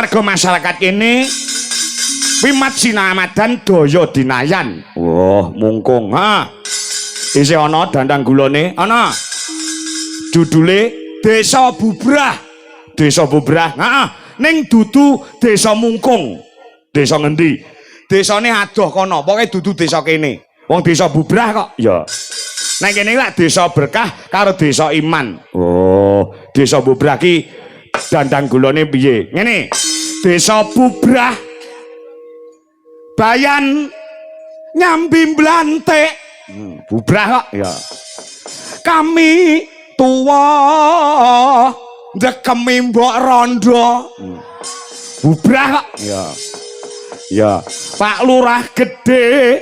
warga masyarakat ini wimat sinamadan daya dinayan. Wah, mungkung. Ha. Isih ana dandang gulane, ana. Judule Desa Bubrah. Desa Bubrah. Heeh. Ning dudu Desa Mungkung. Desa ngendi? Desane adoh kono, pokoke dudu desa kene. Wong Desa Bubrah kok. Ya. Nek kene lak Desa Berkah karo Desa Iman. Oh, Desa Bubrah ki dandang gulane piye? Ngene. Desa Bubrah Bayan nyambi mblantek. Bubrah kok ya. Kami tuwa ndekemi mbok rondo. Bubrah kok ya. Ya, Pak Lurah gede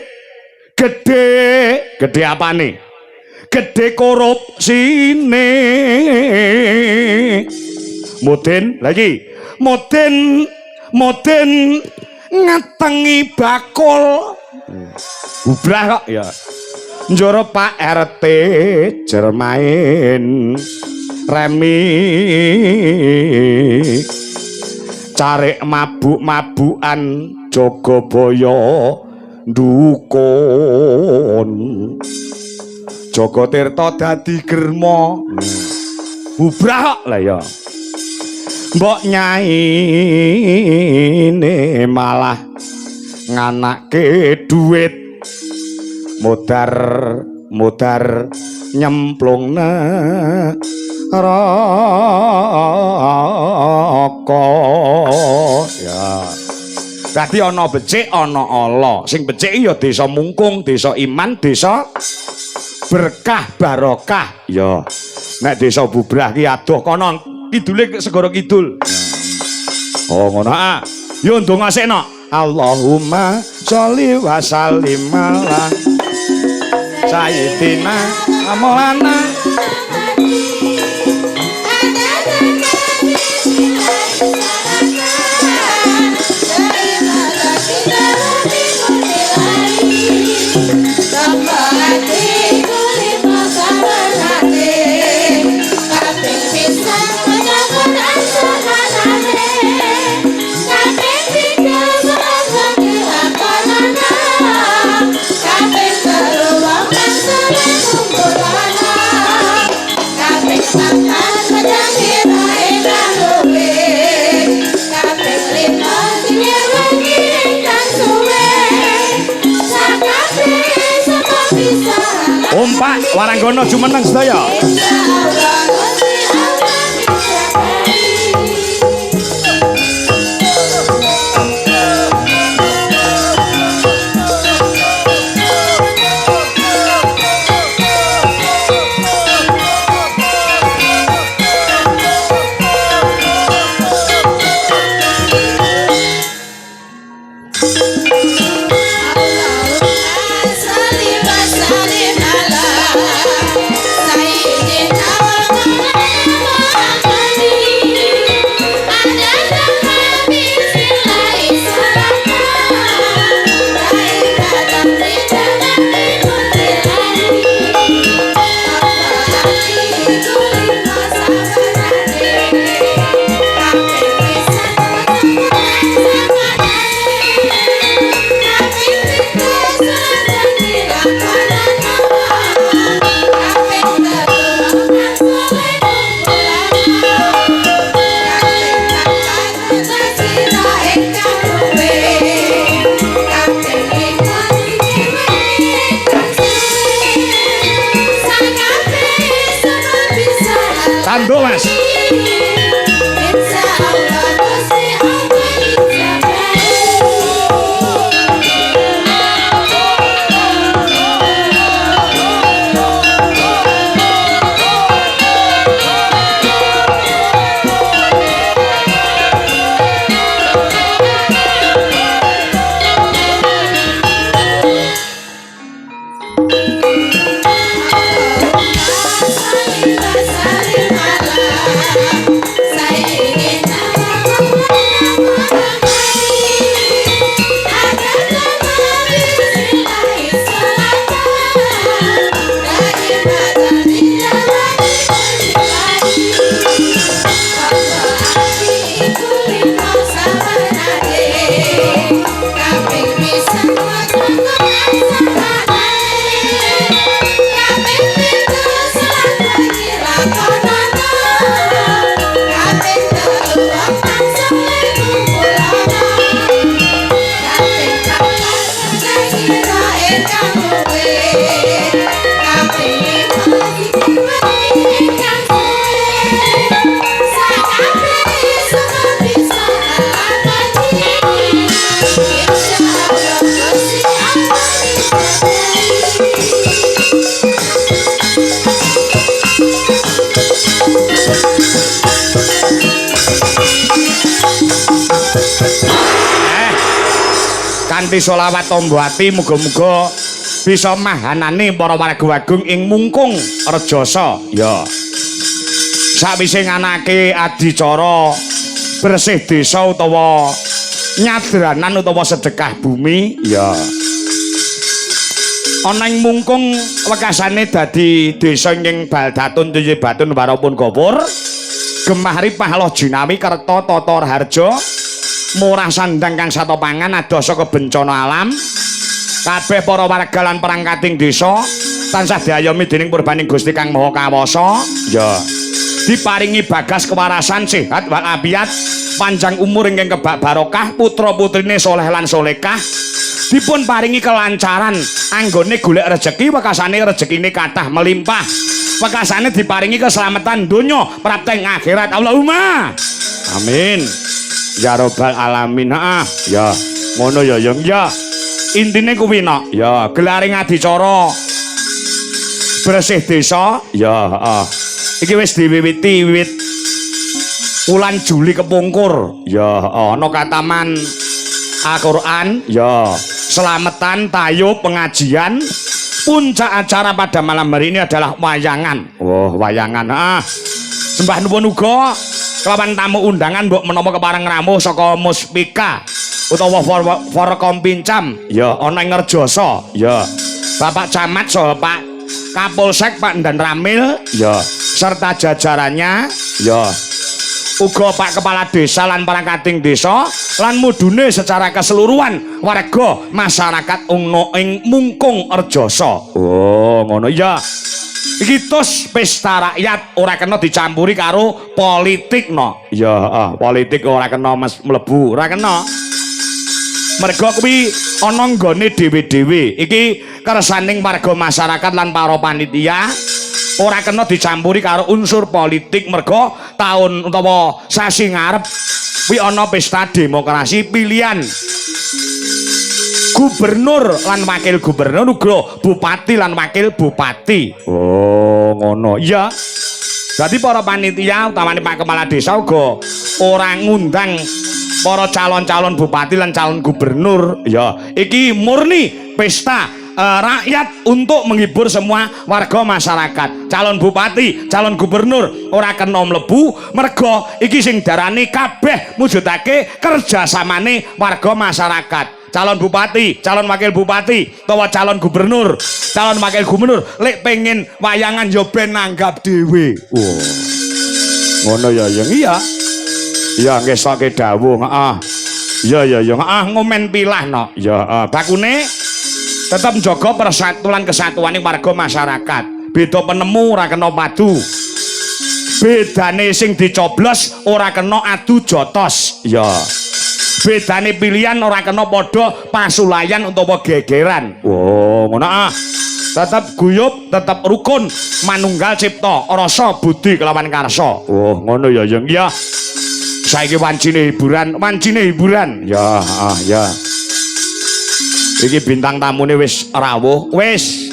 apa nih? Gede korupsine. Mudin lagi. Mudin ngatengi bakul. Bubrah kok ya. Njoro Pak RT Jermain Remi cari mabuk-mabukan Jogobaya dukun Jogo Tirta dadi germa. Bubrah kok lah ya. Mbok nyai ini malah nganake duit modar nyemplung rokok ya. Dadi ana becik ana ala. Sing becik ya Desa Mungkung, Desa Iman, Desa Berkah Barokah ya. Nek Desa Bubrah ki adoh kono kidule segara kidul. Oh ngono ah. Yo ndongasekno. Allahumma sholli wa sallim ala sayyidina Maulana. Umpak Waranggono jumeneng sedaya. Sayyidina Kanthi selawat Tombati muga-muga bisa mahanani para warga Wagung ing Mungkung Rejasa. Ya. Sawise nganake adicara bersih desa utawa nyadranan utawa sedekah bumi, ya. Ana ing Mungkung wekasane dadi desa ing Baldatun Tuye Batun Warapun Gopur. Gemahri Pahloh Jinawi Kerta Tata Harja. Murah sandang kang satopangan adosa kebencana alam kabeh para warga lan perangkating desa tansah diayomi dening purbaning Gusti Kang Maha Kawasa ya diparingi bagas kewarasan sehat walafiat panjang umur ingkang kebak barokah putra putrine soleh lan solekah dipun paringi kelancaran anggone golek rejeki wekasane rejekine kathah melimpah wekasane diparingi keselamatan donya prapteng akhirat Allahumma amin. Ya robbal alamin. Ya ngono ya ya intine kuwi nok ya gelaring adicara bersih desa ya iki wis diwiwiti wiwit wulan Juli kepungkur ya ana kataman Al-Qur'an ya selamatan tayo pengajian puncak acara pada malam hari ini adalah wayangan. Wayangan sembah nuwun uga kelawan tamu undangan mbok menapa kepareng ramuh saka Muspika utawa Forkom Pincam ya ana ing Ngerjasa ya Bapak Camat saha Pak Kapolsek Pak Ndan Ramil ya serta jajarannya ya uga Pak Kepala Desa lan perangkating desa lan mudune secara keseluruhan warga masyarakat ing Mungkung Rejasa. Ngono ya. Iki tos pesta rakyat ora kena dicampuri karo politik no. Ya, politik ora kena mlebu, ora kena. Merga kuwi ana nggone dhewe-dhewe. Iki kersaning warga masyarakat lan para panitia ora kena dicampuri karo unsur politik merga taun utawa sasi ngarep kuwi ana pesta demokrasi pilihan gubernur lan wakil gubernur uga bupati lan wakil bupati. Ngono ya. Jadi para panitia utamane Pak Kepala Desa uga ora ngundang para calon-calon bupati lan calon gubernur ya. Iki murni pesta rakyat untuk menghibur semua warga masyarakat. Calon bupati, calon gubernur ora kena mlebu merga iki sing darane kabeh mujudake kerjasamane warga masyarakat. Calon bupati, calon wakil bupati, utawa calon gubernur, calon wakil gubernur lek pengen wayangan yo ben nanggap dhewe. Ngono ya yang iya. Ya nggih soke dawuh, Ya ngomen pilah no. Ya bakune tetap jaga persatuan kesatuane warga masyarakat. Beda penemu ora kena padu. Bedane sing dicoblos ora kena adu jotos. Ya. Bedane pilihan ora kena padha pasulayan utawa gegeran. Ngono tetap guyub, tetap rukun, manunggal cipta, rasa budi kelawan karsa. Ngono ya yang ya. Saiki wancine hiburan. Ya, ya. Iki bintang tamune wis rawuh, wis.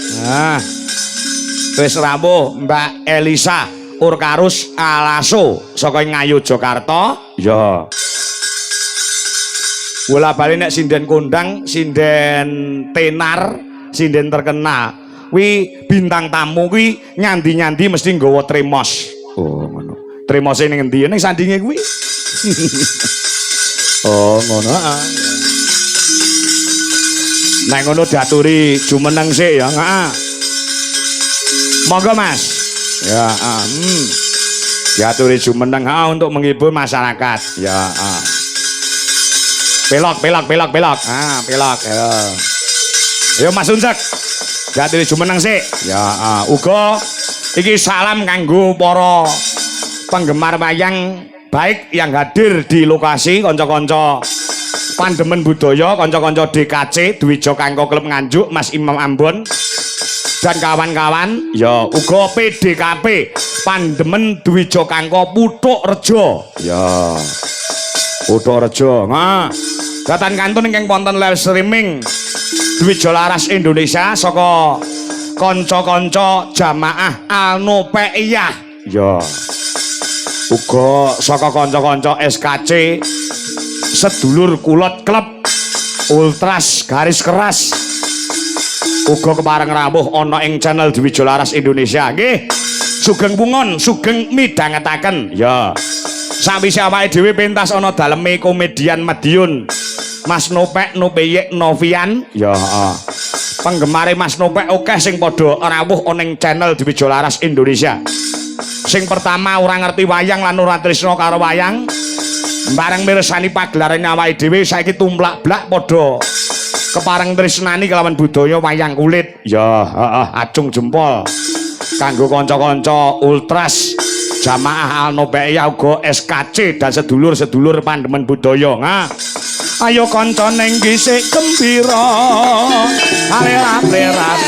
Wis rawuh Mbak Elisa Urkarus Alaso saka Ngayu Jakarta. Ya. Bola bali nek sinden kondang, sinden tenar, sinden terkenal. Wi bintang tamu kuwi nyandi-nyandi mesti nggawa tremos. Ngono. Tremose ning endi? Ning sandinge kuwi. Ngono. Nek ngono diaturi jumeneng sik ya, Monggo Mas. Ya, Diaturi jumeneng untuk menghibur masyarakat. Ya, Belok. Ah, belok. Ya. Yo Mas Unsek. Jati jumeneng sik. Ya, uga iki salam kanggo para penggemar wayang baik yang hadir di lokasi kanca-kanca pandemen budaya, kanca-kanca DKC Dwija Kangko Klub Nganjuk, Mas Imam Ambon dan kawan-kawan, ya uga PDKP Pandemen Dwija Kangko Puthuk Rejo. Ya. Puthuk Rejo. Nah, datan kantun ingkang wonten live streaming Dwija Laras Indonesia saka kanca-kanca jamaah Al-Nupeiyah. Ya. Uga saka kanca-kanca SKC sedulur kulot klub Ultras garis keras. Uga kepareng rawuh ana ing channel Dwija Laras Indonesia. Nggih. Sugeng pungon, sugeng midhangetaken. Ya. Sawise awake dhewe pentas ana daleme komedian Madiun. Mas Nopek, Nopeyek, Novian. Ya, penggemare Mas Nopek akeh sing padha rawuh ana ing channel Dwija Laras Indonesia. Sing pertama ora ngerti wayang lan ora tresna karo wayang. Bareng mirsani pagelarane awake dhewe saiki tumplak-blak padha kepareng tresnani kelawan budaya wayang kulit. Ya, acung jempol kanggo kanca-kanca Ultras jamaah Al-Nupeiyah uga SKC dan sedulur-sedulur pandemen budaya. Nah, ayo kanca ning gisik gembira alerat-lerat.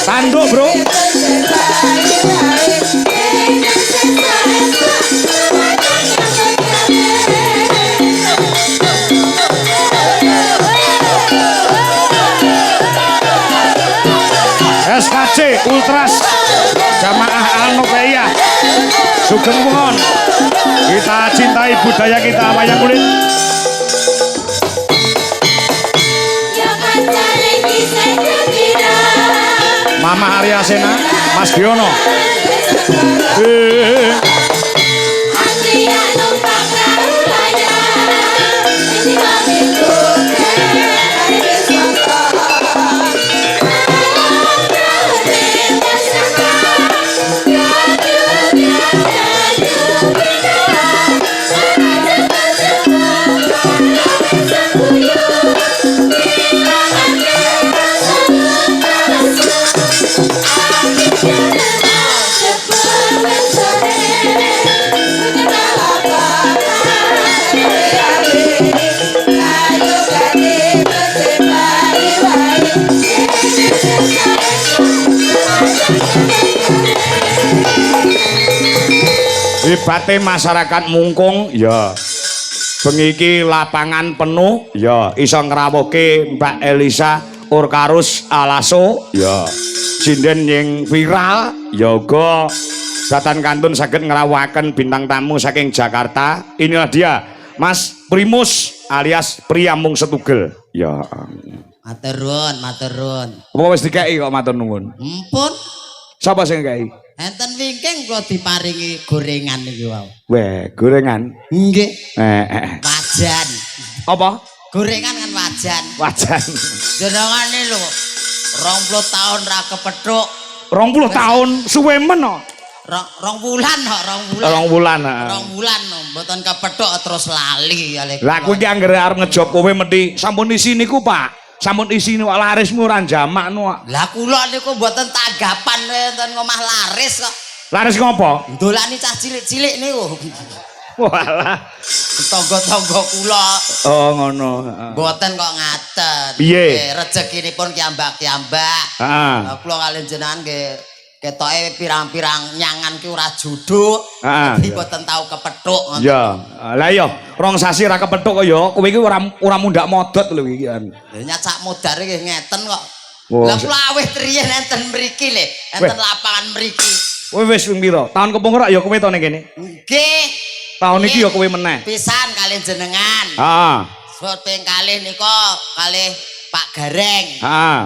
Tanduk bro. SKC Ultras jamaah Al-Nupeiyah sugeng mohon kita cintai budaya kita wayang kulit. Mama Arya Sena, Mas Giono. Hebate masyarakat Mungkung ya bengi iki lapangan penuh ya iso ngrawuhke Mbak Elisa Urkarus Alaso ya sinden yang viral ya uga datan kantun saged ngrawuhaken bintang tamu saking Jakarta. Inilah dia Mas Primus alias Priamung Setugel ya. Matur nuwun. Apa wis dikeki kok matur nuwun? Ampun. Sapa sing ngekeki? Enten wingking kula diparingi gorengan niki wau. Weh, gorengan. Nggih. Wajan. Wajan. Apa? Gorengan kan wajan. Wajan. Jenengane lho 20 tahun ra kepethuk. 20 tahun suwe men kok. 2 bulan kok, 2 bulan. 2 bulan. 2 bulan mboten kepethuk terus lali kali. Lah kowe iki anggere arep ngejob kowe mesti sampun isi niku, Pak. Sampun isi niku larismu ora jamakno kok. Lah kula niku mboten tanggapan enten ngomah laris kok. Laris ngopo? Ndolani cah cilik-cilik niku. Walah. Tangga-tangga kula. Oh ngono, Mboten kok ngaten. Piye? Rezekinipun kiambak-kiambak. Heeh. Kula kaliyan jenengan nggih ketoke pirang-pirang nyangan ki ora juduk. Dadi mboten tau kepethuk ngoten. Ya. Lah iya, rong sasi ra kepethuk kok ya. Kowe iki ora mundak modot lho iki kan. Lah nyacak modar iki ngeten kok. Lah kula awih triyen enten mriki le, enten lapangan mriki. Kowe wis ping pira? Tahun kepung ora ya kowe to ning kene? Nggih. Tahun iki ya kowe meneh. Pisan kalih jenengan. Heeh. Ping kalih nika kalih Pak Gareng. Heeh.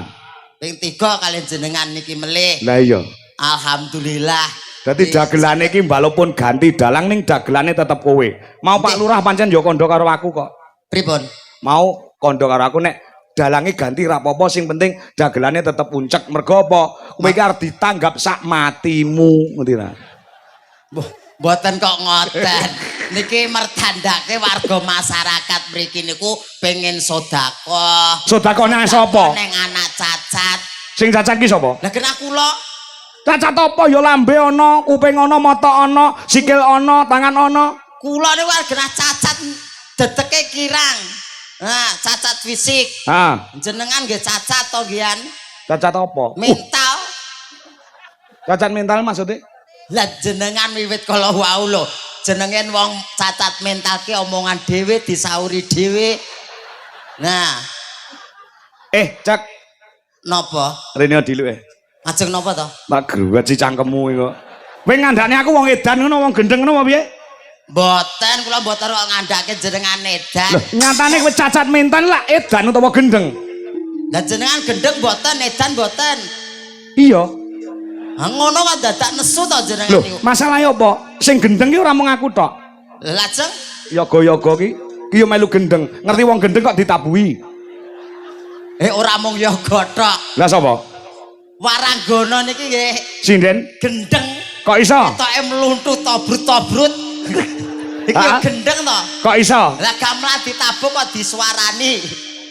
Ping 3 kalih jenengan niki melih. Lah iya. Alhamdulillah. Dadi dagelane iki walaupun ganti dalang ning dagelane tetep kowe. Mau Pak Lurah pancen ya kandha karo aku kok. Pripun? Mau kandha karo aku nek dalange ganti ra apa-apa sing penting dagelane tetep puncak. Mergo apa? Kowe iki arep ditanggap sak matimu, ngerti ra? Mboten kok ngoten. Niki mertandake warga masyarakat mriki niku pengen sedekah. Sedekah nang sapa? Ning anak cacat. Sing cacat ki sapa? Lah kena kula. Cacat apa ya lambe ana, kuping ana, mata ana, sikil ana, tangan ana. Kula niku warga cacat dedeke kirang. Nah, cacat fisik. Ha. Jenengan nggih cacat to nggih? Cacat apa? Mental. Cacat mental maksudnya? Lah jenengan wiwit kala wau lho. Jenengen wong cacat mental ki omongan dhewe disauri dhewe. Nah. Cak. Napa? Rene diluk Ajeng napa to? Tak gruwet si cangkemmu iku. Kowe ngandhane aku wong edan ngono, wong gendeng ngono apa piye? Mboten, kula mboten kok ngandhake jenengan edan. Loh, nyatane kowe cacat mental lah edan utawa gendeng? Lah jenengan gendeng mboten, edan mboten. Iya. Ha ngono kok dadak nesu to jenengan Loh, niku. masalahe apa? Sing gendeng ki ora mung aku tok. Lajeng Yoga-yoga ki yo melu gendeng. Ngerti wong gendeng kok ditabuhi. ora mung yoga tok. Lah sapa? Waranggana niki nggih Sinden? gendeng. Kok iso? Ketoke mluntuh tobrut-tobrut. Iki yo gendeng to. Kok iso? Lah gamelan ditabuk kok disuarani.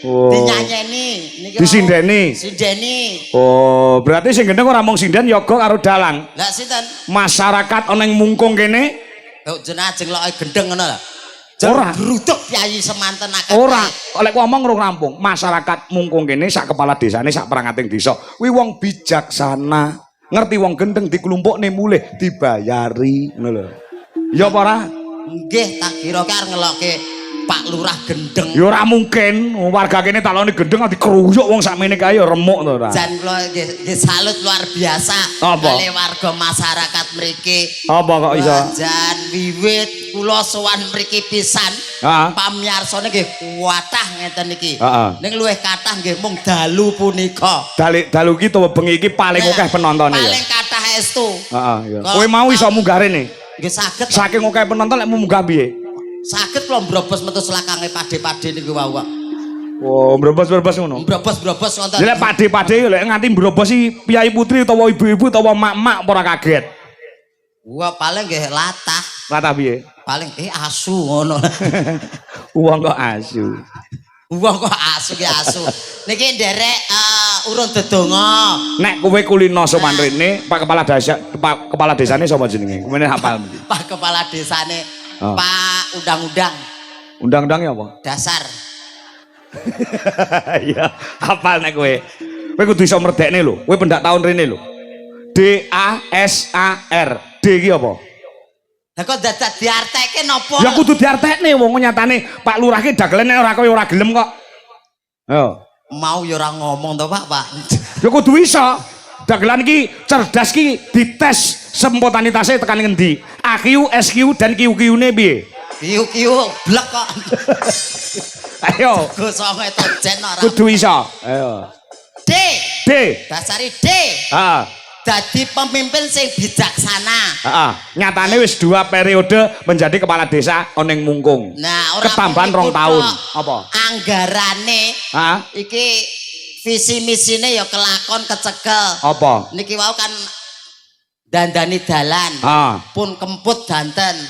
Oh. Dinyanyeni niki. Disindeni. Sindeni. Oh, berarti sing gendeng ora mung sinden yoga karo dalang. Lah sinten? Masyarakat ana ing mungkung kene Kok jenengan ajeng loke gendeng ngono lho. Ora. Bruduk Kyai semanten akeh. ora. Oleh ku ngomong rung rampung. Masyarakat mungkung kene sak kepala desane sak perangating desa. Kuwi wong bijaksana. Ngerti wong gendeng dikelumpukne mulih dibayari ngono lho. Ya apa ora? Nggih, tak kira ki arep ngelokke Pak Lurah gendeng. Ya ora mungkin. Warga kene talone gendeng dikeruyuk wong sakmene kae ya remuk to ora. Jan kula nggih salut luar biasa Apa? kali warga masyarakat mriki. Apa kok iso? Jan wiwit kula sowan mriki pisan. Heeh. Pamyarsane nggih kuwatah ngeten iki. Heeh. Ning luwih kathah nggih mung dalu punika. Dalu ki to bengi iki paling akeh penontone ya. Paling kathah estu. Heeh, ya. Kowe mau iso munggah rene? Nggih saged. Saking akeh penonton lek munggah piye? Saged kula mbrobos metu selakange pade-pade niku wau kok. Oh, mbrobos-mbrobos ngono. Mbrobos-mbrobos ngoten. Lek pade-pade lek nganti mbrobos si piyai putri utawa ibu-ibu utawa mak-mak ora kaget. Wah, paling nggih latah. Latah piye? Paling asu ngono. Wong kok asu. Wong kok asu ki asu. Niki nderek urun dedonga. Nek kowe kulino sowan rene, Pak Kepala Desa, Pak Kepala Desane sapa jenenge? Kemene hafal. Pak Kepala Desane Oh. Pak Undang-undang Undang-undangnya apa? dasar. Iya, hafal nek kowe. Kowe kudu iso merdekne lho. Kowe pendak tahun rene lho. DASAR. D iki apa? Lah kok dadak diarteke napa? Ya kudu diartekne wong nyatane Pak Lurah ki dagelene ora kowe ora gelem kok. Yo. Mau ya ora ngomong to, Pak. Ya kudu iso. Dagelan iki cerdas ki dites spontanitasnya tekan ngendi? AQ, SQ dan QQ-ne piye? Kiu-kiu blek kok. Ayo. Gosonge tojen ora. Kudu iso. Ayo. D. D. Dasari D. Heeh. Dadi pemimpin sing bijaksana. Heeh. Nyatane wis 2 periode menjadi kepala desa oneng mungkung. Nah, ora ketambahan 2 tahun. Apa? Anggarane Heeh. iki visi misine ya kelakon kecekel. Apa? Niki wau kan dandani dalan. Pun kemput danten.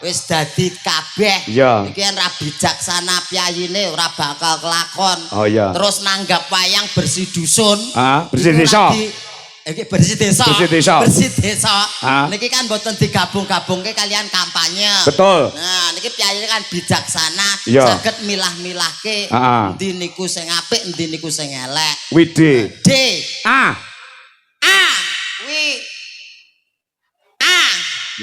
Wis dadi kabeh. Iya. Iki kan ra bijaksana piyayine ora bakal kelakon. Oh iya. Terus nanggap wayang bersih dusun. Bersih Iku desa. lagi- Iki bersih desa. Bersih desa. Bersih desa. Ah. Niki kan mboten digabung-gabungke kalian kampanye. Betul. Nah, niki piyayine kan bijaksana, Iya. saged milah-milahke Ah. endi niku sing apik, endi niku sing elek. Widi. D. A. A. Wi. A.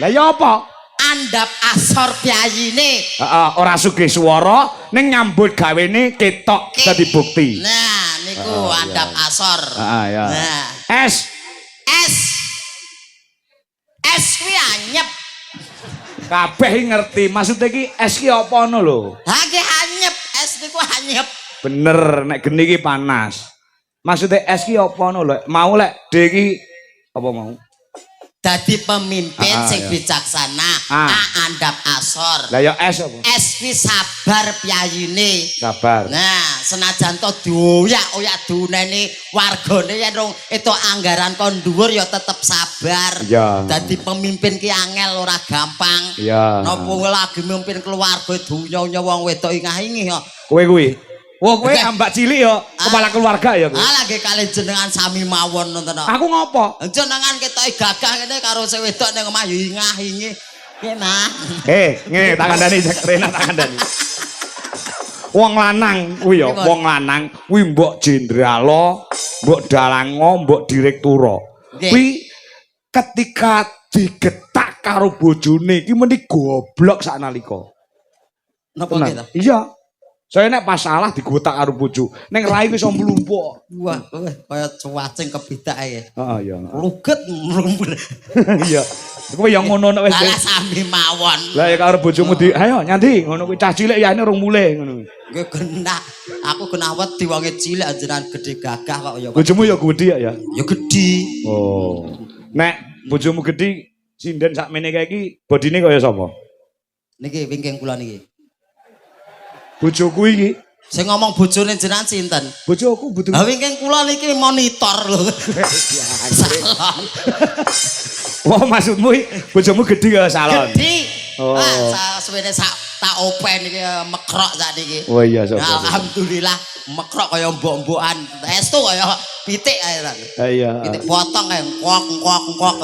Lah ya apa? Andap asor piyayine. Ora sugih swara ning nyambut gawene ketok dadi bukti. Nah, niku iku adab asor. Ya. Nah, Es. es kuwi anyep. Kabeh ngerti. Maksudnya iki es ki apa ngono lho? Ha ki anyep, es niku anyep. Bener, nek geni iki panas. Maksudnya es ki apa ngono lho? Mau lek D iki apa mau? Dadi pemimpin sing iya. bijaksana, andap asor. Lah ya es apa? Es kuwi sabar piyayine. Sabar. Nah, senajan to dioyak-oyak dunene wargane yen rong itu anggaran kon dhuwur ya tetep sabar. Iya. Dadi pemimpin ki angel ora gampang. Iya. Napa lagi mimpin keluarga dunya wong wedok ingah-ingih kok. Kowe kuwi. Wah, kowe ambak cilik ya, kepala keluarga ya kowe. Lagi kali jenengan sami mawon nonton. Aku ngopo? Jenengan ketoke gagah ngene karo sing wedok ning omah ingah-ingih. Kena. Ngene tak kandhani Rena tak kandhani. Wong lanang kuwi ya, wong lanang kuwi mbok jenderalo, mbok dalango, mbok direktura. Kuwi ketika digetak karo bojone iki meni goblok saknalika. Napa gitu? Iya. Saya nek pas salah digotak karo bojo. Ning rai wis mlumpuk. Wah, kaya cuacing kebidak ya. Heeh, iya. Luget mlumpuk. Iya. Kowe yang ngono nek wis. Lah sami mawon. Lah ya karo bojomu di, ayo nyandi ngono kuwi cah cilik ya ini urung mulih ngono. Nggih genah. Aku kena wedi wonge cilik anjenan gede gagah kok ya. Bojomu ya gedhi ya? Ya gedhi. Oh. Nek bojomu gedhi sinden sakmene kae iki bodine kaya sapa? Niki wingking kula niki. Bojoku iki. Sing ngomong bojone jenengan sinten? Bojoku butuh. Ha wingking kula niki monitor lho. Salon. Wah, maksudmu bojomu gedhi kaya salon. Gedhi. Oh. Suwene sak tak open iki mekrok sak niki. Oh iya, sapa. Alhamdulillah mekrok kaya mbok-mbokan. Estu kaya pitik ae ta. Iya. Pitik potong kae kok.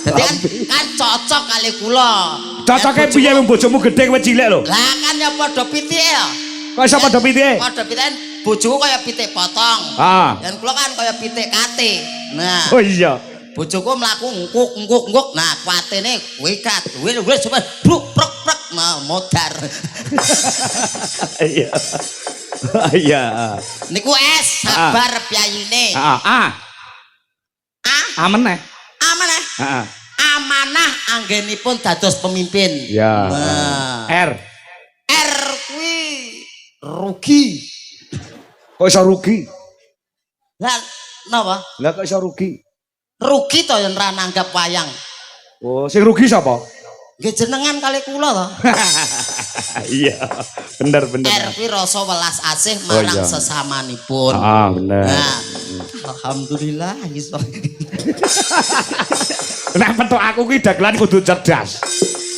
Dadi kan cocok kali kula. Cocoke piye wong bojomu gedhe kowe cilik lho. Lah kan ya padha pitike ya. Kok iso padha pitike? Padha pitike bojoku kaya pitik potong. Dan kula kan kaya pitik kate. Nah. Oh iya. Bojoku mlaku ngkuk. Nah, kuatene kuwi kat. Wis coba bruk prek nah modar. Iya. Iya. Niku es sabar piyayine. Meneh. Amanah. Heeh. Amanah anggenipun dados pemimpin. Ya. Nah. R kuwi rugi. Kok iso rugi? Lah napa? Lah kok iso rugi? Rugi to yen ra nanggap wayang. Oh, sing rugi sapa? Nggih jenengan kali kula to. Iya, bener. Kuwi rasa welas asih marang sesamanipun. Bener. Nah, alhamdulillah iso. Nek petuk aku kuwi dagelan kudu cerdas.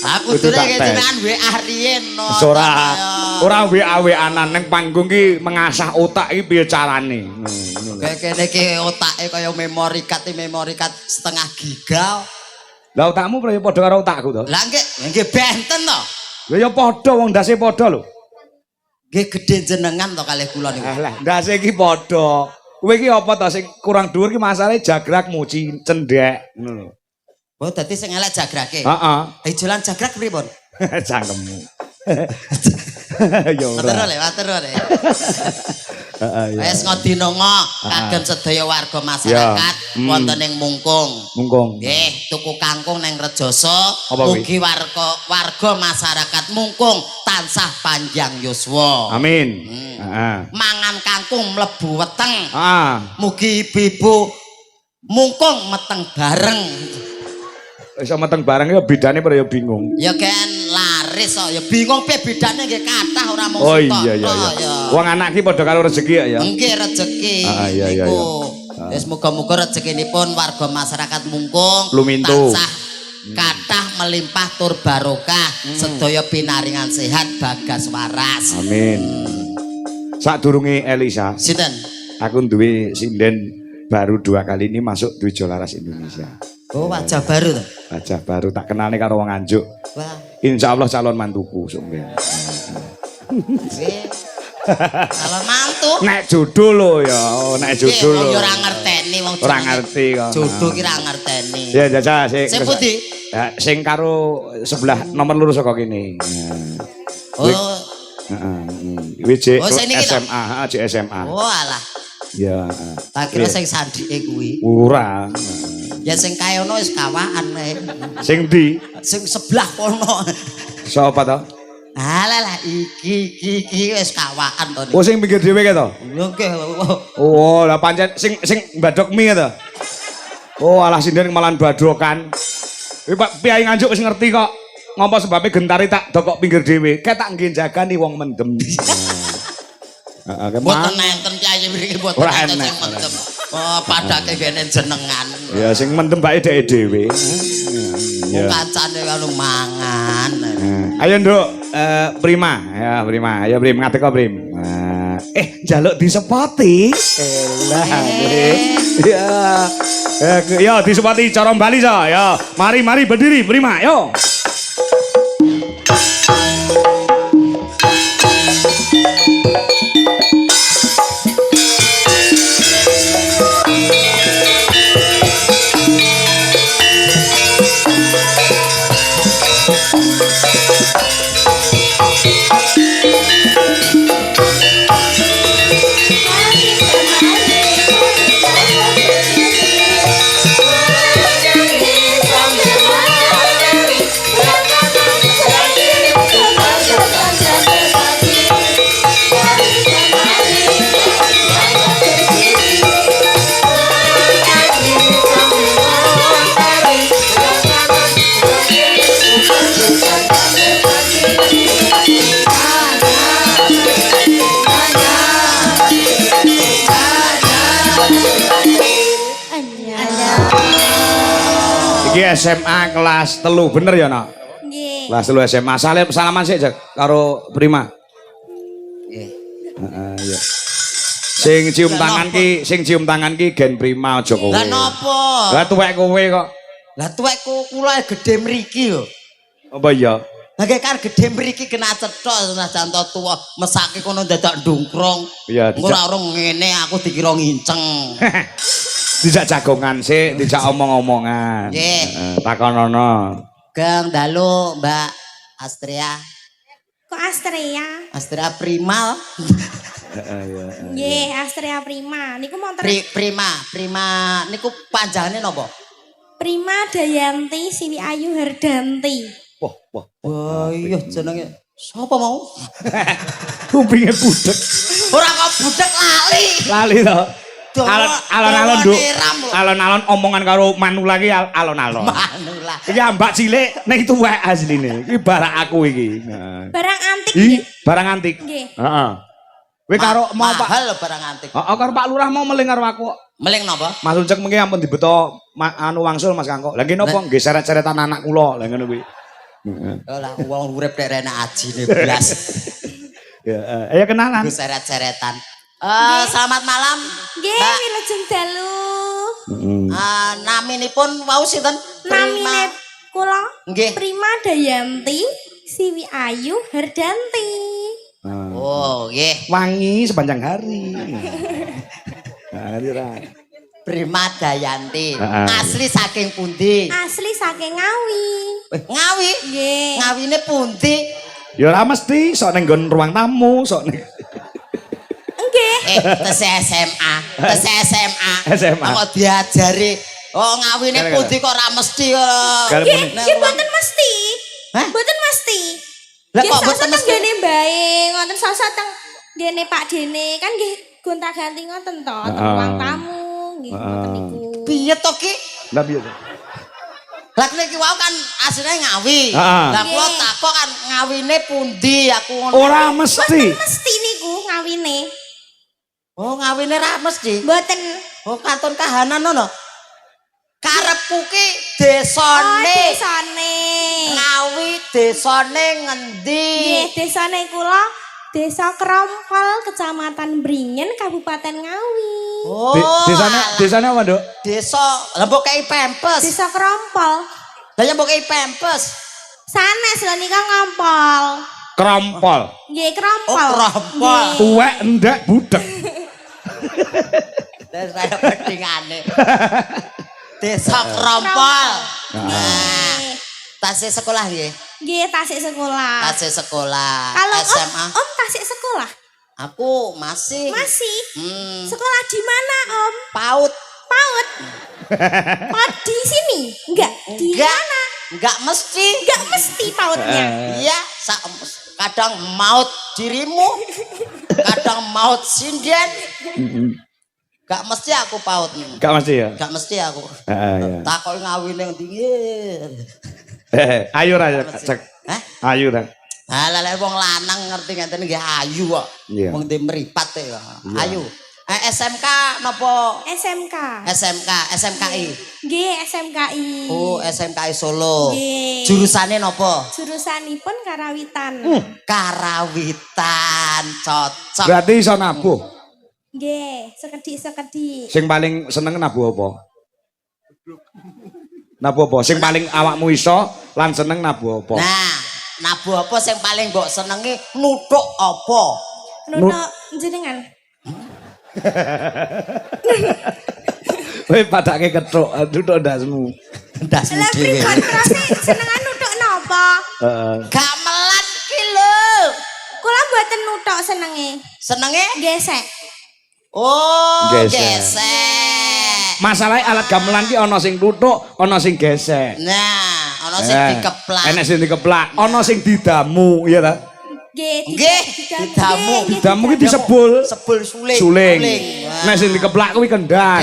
Aku dene jenengan WA riyen no. Ora WA-WAnan ning panggung ki mengasah otak iki piye carane. Kayak kene iki otake kaya memori card setengah giga. Lah otakmu padha karo otakku to? Lah nggih benten to. Lah ya padha wong ndase padha lho. Nggih gedhe jenengan to kalih kula niku. Lah ndase iki padha. Kowe iki apa to sing kurang dhuwur ki masalahe jagrak muci cendhek ngono lho. Oh dadi sing elek jagrake. Heeh. Ijolan jagrak pripun? Cangkemmu. Ya ora. Matur nuwun. Wes ngodinonga kagem sedaya warga masyarakat wonten ing Mungkung. Nggih, tuku kangkung ning Rejoso. Mugi warga masyarakat Mungkung tansah panjang yuswa. Amin. Mangan kangkung mlebu weteng. Mugi ibu-ibu Mungkung meteng bareng. Iso meteng bareng ya bedane ora ya bingung. Ya kan laris kok ya bingung piye bedane nggih kathah ora mung Oh iya. Wong anak ki padha karo rezeki ya. Nggih rezeki. Iya. Wis muga-muga rezekinipun warga masyarakat Mungkung tansah kathah melimpah tur barokah sedaya pinaringan sehat bagas waras. Amin. Sadurunge Elisa. Sinten? Aku duwe sinden baru 2 kali ini masuk Dwijo Laras Indonesia. Oh wajah baru tuh? Wajah baru tak kenalnya karo wong Nganjuk. Wah. Insya Allah calon mantuku sumben. Calon mantu? Nek jodoh lo ya, nek jodoh lo. Ora ngerteni wong. Ora ngerti kok. Jodoh ki ora ngerteni. Ya jajah sing pundi? Ya sing karo sebelah nomor loro saka kene. Oh. Heeh. WJ SMA, heeh, SMA. Oh alah. Ya. Tak kira sing sandike kuwi. Ora. Ya sing kayono wis kawakan ae. Sing ndi? Sing sebelah kono. Sapa to? Alah iki wis kawakan to Oh sing pinggir dhewe ke to? Lho nggih. Oh, lah pancen sing mbadok mie to. Oh, alah sinden malan badokan. Iki Pak Piai Nganjuk wis ngerti kok. Ngopo sebabe gentari tak dokok pinggir dhewe. Ketak nggih jagani wong mendem. Heeh, mboten enten Kyai mriki mboten enten sing mendem. Oh, padake kene jenengan. Ya sing mendem bae dhek dhewe. Ya. Kancane karo mangan. Ayo Nduk, Prima. Ya Prima, ayo Prim ngadeg kok Prim. Njaluk disepoti. Elah. Ya. Ya disepoti cara Bali sa. Ya, mari berdiri Prima, yo. Iki SMA kelas 3 bener ya nak? Nggih. Kelas 3 SMA. Salaman sih Jak karo Prima. Nggih. Iya. Sing cium tangan ki gen Prima aja kowe. Lah napa? Lah tuwek kowe kok. Lah tuwekku kula gedhe mriki lho. Apa iya? Lah kan gedhe mriki kena cethok senajan to tuwa mesake kono dadak ndungkrong. Iya, ora urung ngene aku dikira nginceng. Dijak jagongan sih, dijak omong-omongan. Nggih. Takonono. Gang dalu Mbak Astria. Kok Astria? Astria Prima. Nggih, Astria Prima. Niku montor Prima niku panjangane napa? Prima Dayanti Siwi Ayu Hardanti. Wah. Oh iya jenenge sapa mau? Kupinge budek. Ora kok budek lali. Lali to. Alon-alon Nduk. Alon-alon omongan karo Manula iki alon-alon. Manula. Iki ambak cilik ning tuwek asline. Iki barak aku iki. Barang antik nggih. Barang antik. Nggih. Heeh. Kowe karo mau Pak. Mahal barang antik. Heeh, karo Pak Lurah mau meling karo aku. Meling napa? Mas Ucek mengki ampun dibeto anu wangsul Mas Kangkok. Lah nggih napa nggih seret-seretan anak kula. Lah ngono kuwi. Heeh. Lah wong urip nek rene ajine blas. Ya, ayo kenalan. Gus seret-seretan. Selamat malam. Nggih, wilujeng dalu. Naminipun wau sinten? Namine kula Nggih. Prima Dayanti Siwi Ayu Hardanti. Oh, nggih. Wangi sepanjang hari. Prima Dayanti. Asli saking pundi? Asli saking Ngawi. Ngawi? Nggih. Ngawine pundi? Ya ora mesti sok ning nggon ruang tamu, sok ning Nggih. Tes SMA. SMA. Kok diajari ngawine pundi kok ora mesti Nggih, mboten mesti. Hah? Mboten mesti. Lah kok mboten mesti mesti ngene bae, ngoten sasa teng ngene Pak Dene kan nggih gonta-ganti ngoten to, teng ruang tamu nggih ngoten niku. piye to ki? Lah piye to? Lah kene iki wau kan asline Ngawi. Heeh. Lah kula takok kan ngawine pundi aku ngono. Ora mesti. Mboten mesti niku ngawine. Oh ngawine ra mesti. Mboten. Oh kanton kahanan ngono. Karepku ki Oh, desane. desane. Ngawi desane ngendi? Nggih, desane kula Desa Krompol, Kecamatan Bringen, Kabupaten Ngawi. Oh. Desane apa, Nduk? Desa lha mbok kei pempes. Desa Krompol. Lah ya mbok kei pempes. Sanes lho nika ngompol. Krompol. Nggih, Krompol. Oh, Krompol. Nggih. Tuwek endek budek. Saya pentingane. Desa Krompol. Nah, tasik sekolah nggih. Nggih, tasik sekolah. Tasik sekolah. Kalau SMA. Om tasik sekolah. Aku masih. Masih? Hmm. Sekolah di mana, Om? Paut. Paut. Paut di sini? Enggak. Di mana? Enggak mesti. Enggak mesti pautnya. Iya, kadang maut dirimu, kadang maut sinden. Gak mesti aku paut. Gak mesti ya? Gak mesti aku. Iya. Takut ngawin yang tinggi. Ayu ra cek. Ayu ra. Lah lek wong lanang ngerti ngenten nggih ayu kok. Wong dhe mripat ya. Ayu. SMK napa? SMK. SMKI. Nggih, SMKI. Oh, SMKI Solo. Nggih. Jurusane napa? Jurusanipun karawitan. Karawitan, cocok. Berarti iso nabuh. Nggih, sekedhik-sekedhik. Sing paling seneng nabuh apa? Nabuh apa? Sing paling awakmu iso lan seneng nabuh apa? Nah, nabuh apa sing paling mbok senengi nuthuk apa? Nuthuk jenengan. Kowe padake kethuk, nuthuk ndasmu. Ndasmu Lah dhewe. pribadi senengan nuthuk napa? Heeh. Gamelan ki lho. Kula mboten nuthuk senenge. Senenge? Gesek. Oh, Gesek. gesek. Masalahnya alat gamelan ki ana sing nuthuk, ana sing gesek. Nah, ana sing dikeplak. Enek sing dikeplak, ana sing didamu, iya ta? Nggih, didamu. Didamu ki disebul. Sebul suling. Suling. Nek sing dikeplak kuwi kendang.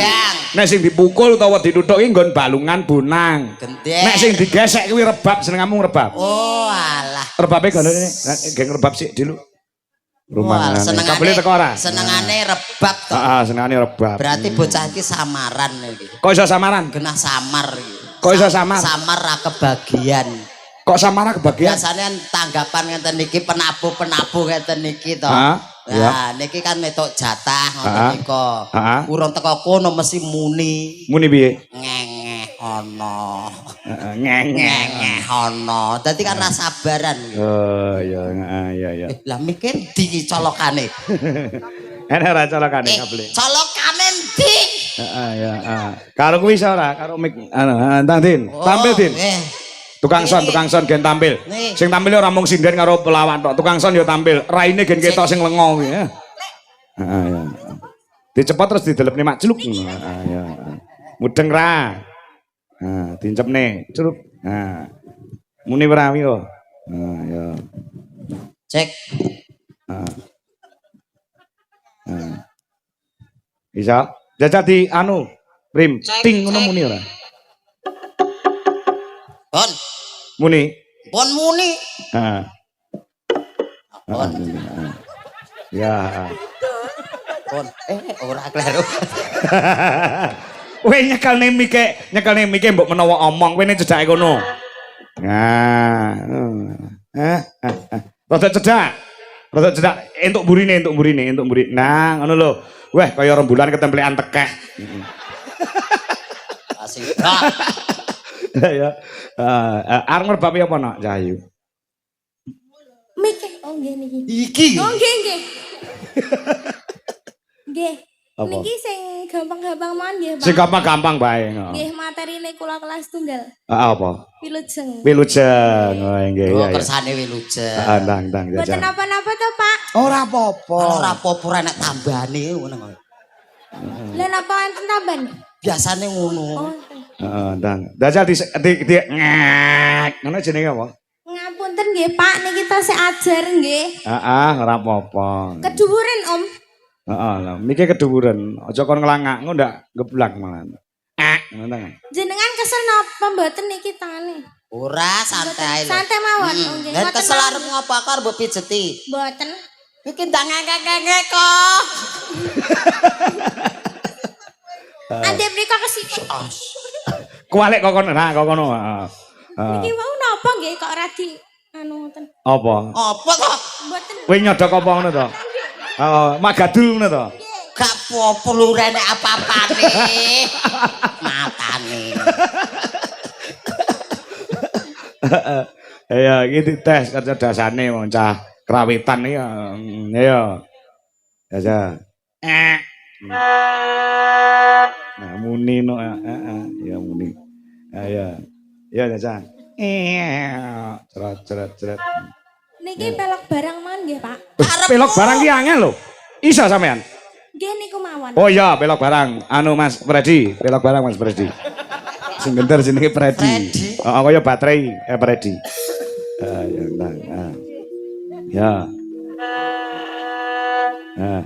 Nek sing dipukul utawa dituthuk ki nggon balungan bonang. Gendeng. Nek sing digesek kuwi rebab, senengamu rebab. Oh, alah. Rebabe gandone, geng rebab sik dulu. Rumah kabeli teko ora? Senengane rebab to. Heeh, senengane rebab. Berarti bocah iki samaran iki. Kok iso samaran? Genah samar iki. Kok iso samar? Samar ra kebagian. Kok samara kebagian? Biasanya tanggapan ngeten niki penabuh ngeten niki to. Ya, niki kan metok jatah ngoten nika. Urung teko kono mesti muni. Muni piye? Ngengeh ana. Ngengeh ana. Dadi kan ra sabaran. Oh, ya. Lah mikir ndi colokane? Enak ora colokane kabeh. Colokane ndi? Heeh, ya. Karo kuwi iso ora? Karo mik Tang Din. Tampil Din. Tukang son gen tampil. Sing tampil ora mung sinden karo pelawak tok. Tukang son ya tampil. Raine gen ketok sing lengo kuwi ya. Heeh ya. Dicepot terus didelepne macluk. Heeh ya. Mudeng ra. Nah, dincepne, celup. Nah. Muni prawi kok. Nah, ya. Cek. Bisa. Jajal di anu, Prim, ting ngono muni ora? Pon. Muni. Pon muni. Heeh. Pon. Ya. Pon. Ora kleru. Kowe nyekelne mike mbok menawa omong kowe cedhake kono. Nah. Rada cedak entuk burine. Nah, ngono lho. Weh, kaya rembulan ketemplekan tekeh. Asik. Ya. Arep ngerbab apa nak Cahayu? Mike, oh nggih niki. Iki. Oh nggih. Nggih. Apa? Niki sing gampang-gampang mawon nggih, Pak. Sing gampang bae. Nggih, materine kula kelas tunggal. Apa? Wilujeng. Wilujeng. Oh, nggih Oh, ya. kersane wilujeng. Ndang. Mboten napa-napa to, Pak. Ora apa-apa. Ora apa-apa nek tambane ngono kok. Lah napa wonten tambahan? Biasane ngono. Oh. Heeh, ndang. Dajal di ngek. Ngono jenenge apa? Ngapunten nggih, Pak, niki tasih ajar nggih. Heeh, ora apa-apa. Keduwuren, Om. Heeh, lha miki keduwuren. Aja kon nglangak, engko ndak geblak malah. Ngono kan. Jenengan kesel napa mboten niki tangane? Ora santai lho. Santai mawon, oh nggih. Lah Mboten kesel mawon. arep ngopo aku arep pijeti. Mboten. Iki ndang ngek kok. Ande mriko kesiput. Kualik kok kono, nah kok kono. Heeh. Niki wau napa nggih kok ora di anu ngoten. Apa? Apa to? Mboten. Kowe nyodok apa ngono to? Heeh, magadul ngono to? Gak apa-apa lho rene apa-apane. Matane. Ya, iki tes kecerdasane wong cah krawitan iki. Ya. Ya. Nah, muni no, ya muni. Ya. Ya, Caca. Cerat. Niki pelok barang mawon nggih, Pak. Pelok barang ki angel lho. Iso sampean? Nggih niku mawon. Oh iya, pelok barang. Anu Mas Predi, pelok barang Mas Predi. Sing bener jenenge Predi. Heeh, kaya baterai, Predi. Ya, nah. Ya. Nah.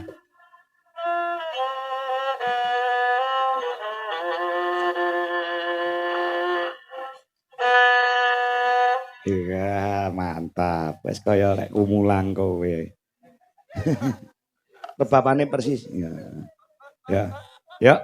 Iya, mantap. Wes kaya lek umulang kowe. Rebapane persis. Ya. Ya. Ya.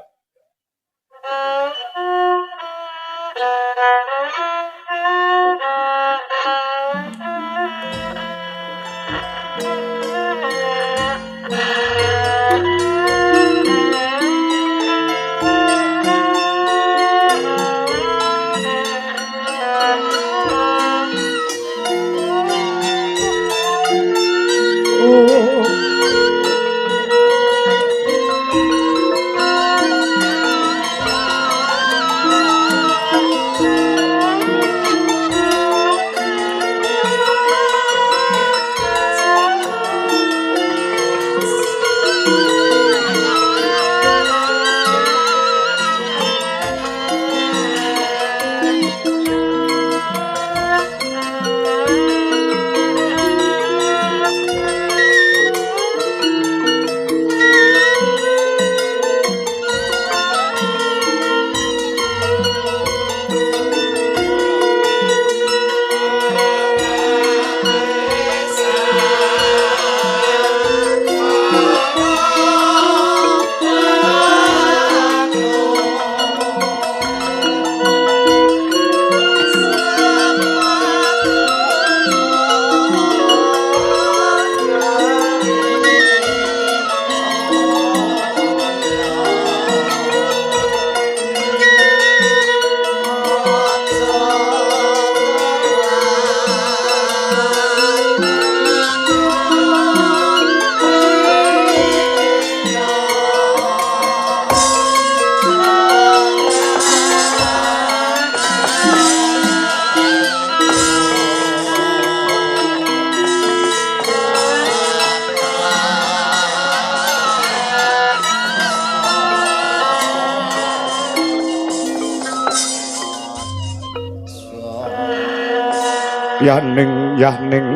Yaning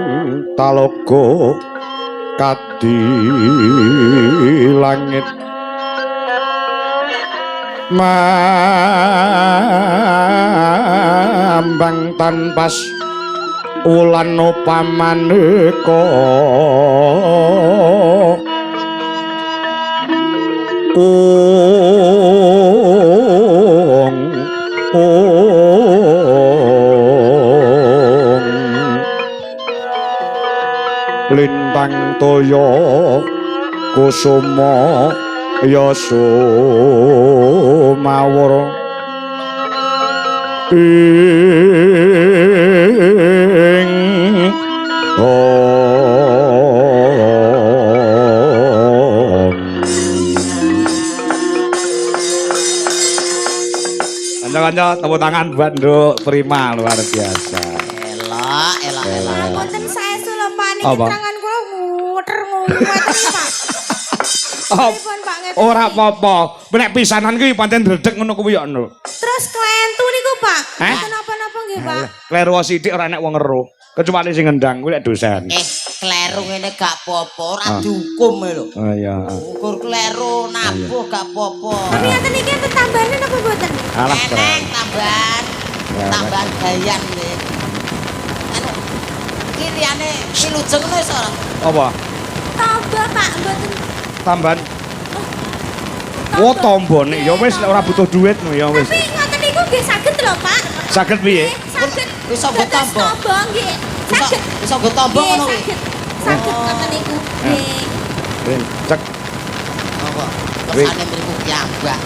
talaga kadi langit mambang tanpas ulan upamaneka lintang toya kusuma yasumawur ing kanca-kanca tepuk tangan buat Nduk Prima luar biasa. Elok. Wonten saestu lho Pak niki tangan kula muter ngomong Pak. Ora apa-apa. Nek pisanan kuwi pancen dredeg ngono kuwi ya Nduk. Terus klentu niku Pak. Mboten napa-napa nggih Pak. Kleru sithik ora nek wong ero. Kecuali sing ngendang kuwi lek dosen. Kleru ngene gak apa-apa, ora dihukum lho. Oh iya. Ukur kleru nabuh gak apa-apa. Tapi ngaten iki enten tambane napa mboten? Enek tambahan. Tambahan gayan nggih. Anu iki liyane silujeng wis ora. Apa? Tambah Pak, mboten. Tambahan. Oh, tombone ya wis ora butuh duit ya wis. Tapi ngoten niku nggih saged lho, Pak. Saged piye? Saged. Iso nggo tombong. Tombong nggih. Saged. Iso nggo tombong ngono kuwi. Saged ngoten niku. Nggih. Cek. Apa? Kersane mriku piyambak.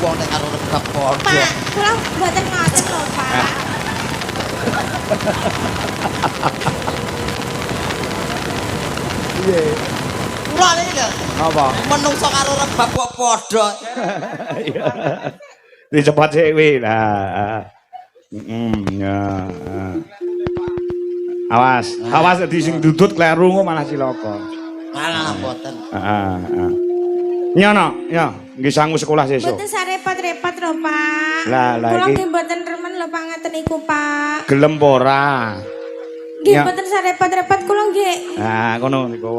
Wong nek karo regap padha. Pak, kula mboten ngoten lho, Pak. Piye? Ora iki lho. Apa? Menungso karo regap kok padha. Iya. Dicepat sik wi. Nah. Ya. Awas, awas dadi sing dudut kleru malah cilaka. Malah mboten. Heeh. Nyono, ya, nggih sangu sekolah sesuk. Mboten sarepot-repot lho, Pak. Lah Kula iki nggih mboten remen lho Pak ngaten niku, Pak. gelem apa ora? Nggih mboten sarepot-repot kula nggih. Nah, ngono niku.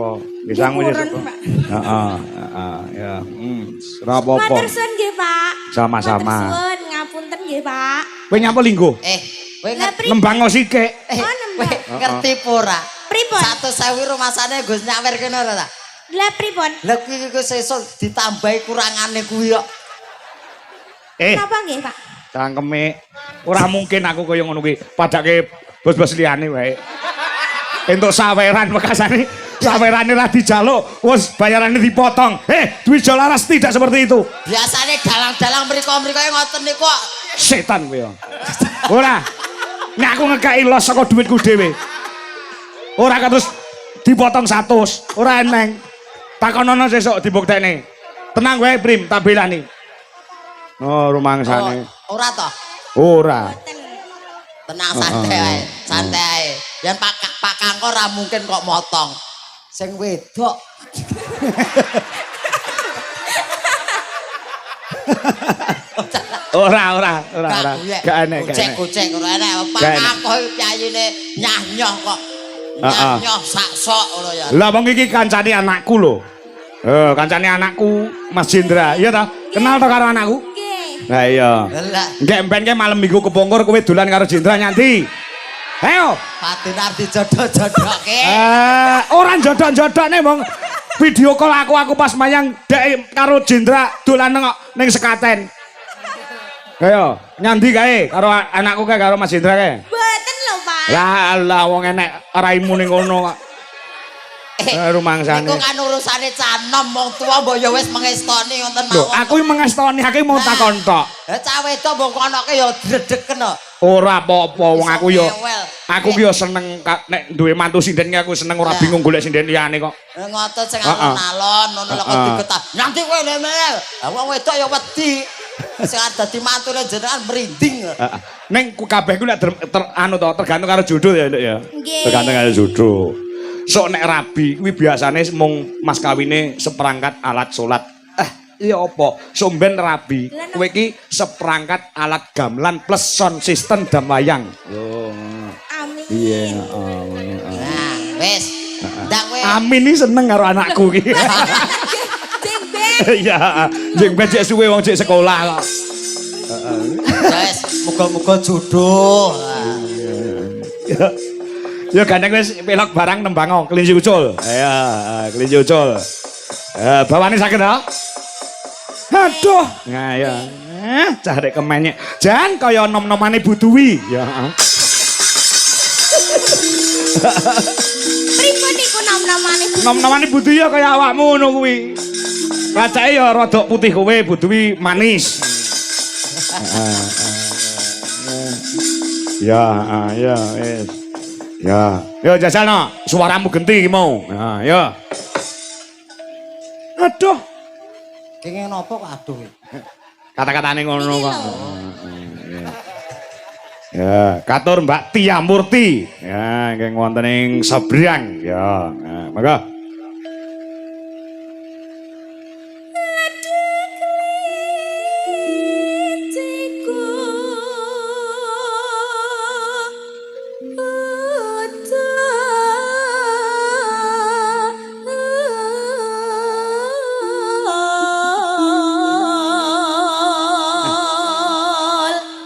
Nggih sangu sesuk. Heeh, ya. Ora apa-apa. Matur suwun nggih, Pak. Sama-sama. Matur suwun, ngapunten nggih, Pak. Kowe nyapa linggo? Kowe Nembang sithik. kowe ngerti apa ora? Pripun? 100.000 rumasane Gus nyawer kene ora ta? Lah pripun? Lah kuwi sesuk ditambahi kurangane kuwi kok. Napa nggih, Pak? Cangkeme ora mungkin aku kaya ngono kuwi. Padake bos-bos liyane wae. Entuk saweran bekasane. Sawerane ra dijaluk, wis bayarane dipotong. Duit Jolaras tidak seperti itu. Biasane dalang-dalang mriko-mriko ngoten niku kok. Setan kowe. Ora. Nek aku ngekeki los saka duitku dhewe. Ora kados dipotong 100, ora eneng. Takonono sesuk dibuktekne. Tenang wae, Prim, tak belani. Oh, rumangsane. Ora to? Ora. Tenang santai wae, santai. Yen Pak Kangkor ora mungkin kok motong. Sing wedok. Ora. Gak enek. Kucek ora enek. Pak Kangkor piyayine nyah-nyoh kok. Nyah-nyoh sak sok ngono ya. Lah wong iki kancane anakku lho. Kancane anakku Mas Jendra, iya ta? Kenal to karo anakku? Nggih. Lah iya. Nggih mben ke malam Minggu kepungkur kowe dolan karo Jendra nyanti. Ayo. Patinar dijodoh-jodohke. Ora jodoh-jodohne wong video call aku pas mayang dek karo Jendra dolan ning sekaten. Ayo, nyandi kae karo anakku kae karo Mas Jendra kae. Mboten lho, Pak. Lah wong enek raimu ning kono kok. Rumangsane. Iku kan urusane canom wong tuwa mbok ya wis mengestoni ngoten mawon. Lho, aku mengestoni aku mau takon tok. Lah cah wedok mbok konoke ya dredegen kok. Ora apa-apa wong aku ki ya seneng nek duwe mantu sinden aku seneng ora bingung golek sinden liyane kok. Ngoten sing alon-alon ngono lho kok diketah. Nanti kowe lene. Lah wong wedok ya wedi. Sing dadi mantune jenengan merinding. Ning kabeh ku nek anu to tergantung karo jodoh ya, Nduk ya. Nggih. Tergantung karo jodoh. Sok nek rabi kuwi biasane mung mas kawine seperangkat alat salat. Iya apa? Somben rabi. Kowe iki seperangkat alat gamelan plus sound system dam wayang. Yo. Amin. Iya, Nah, wis. Ndak kowe. Amin iki seneng karo anakku iki. Jemben. Iya, jeng becek suwe wong cek sekolah kok. Wis, muga-muga jodoh. Ya gandeng wis pelok barang nembang kelinci ucul. Ya, kelinci ucul. Bawane sakit to? Aduh. Nah ya. Cah rek kemenyek. Jan kaya nom-nomane Butuwi. Ya. Pripun niku nom-nomane? Nom-nomane Butuwi ya kaya awakmu ngono kuwi. Kacake ya rada putih kowe, Butuwi manis. Ya, wis. Ya, yo jajalno, suaramu genti iki mau. Nah, yo. Aduh. Kenging napa kok aduh. Kata-katane ngono kok. Ya, katur Mbak Tia Murti. Ya, nggih wonten ing Sebrang. Ya, nah, monggo.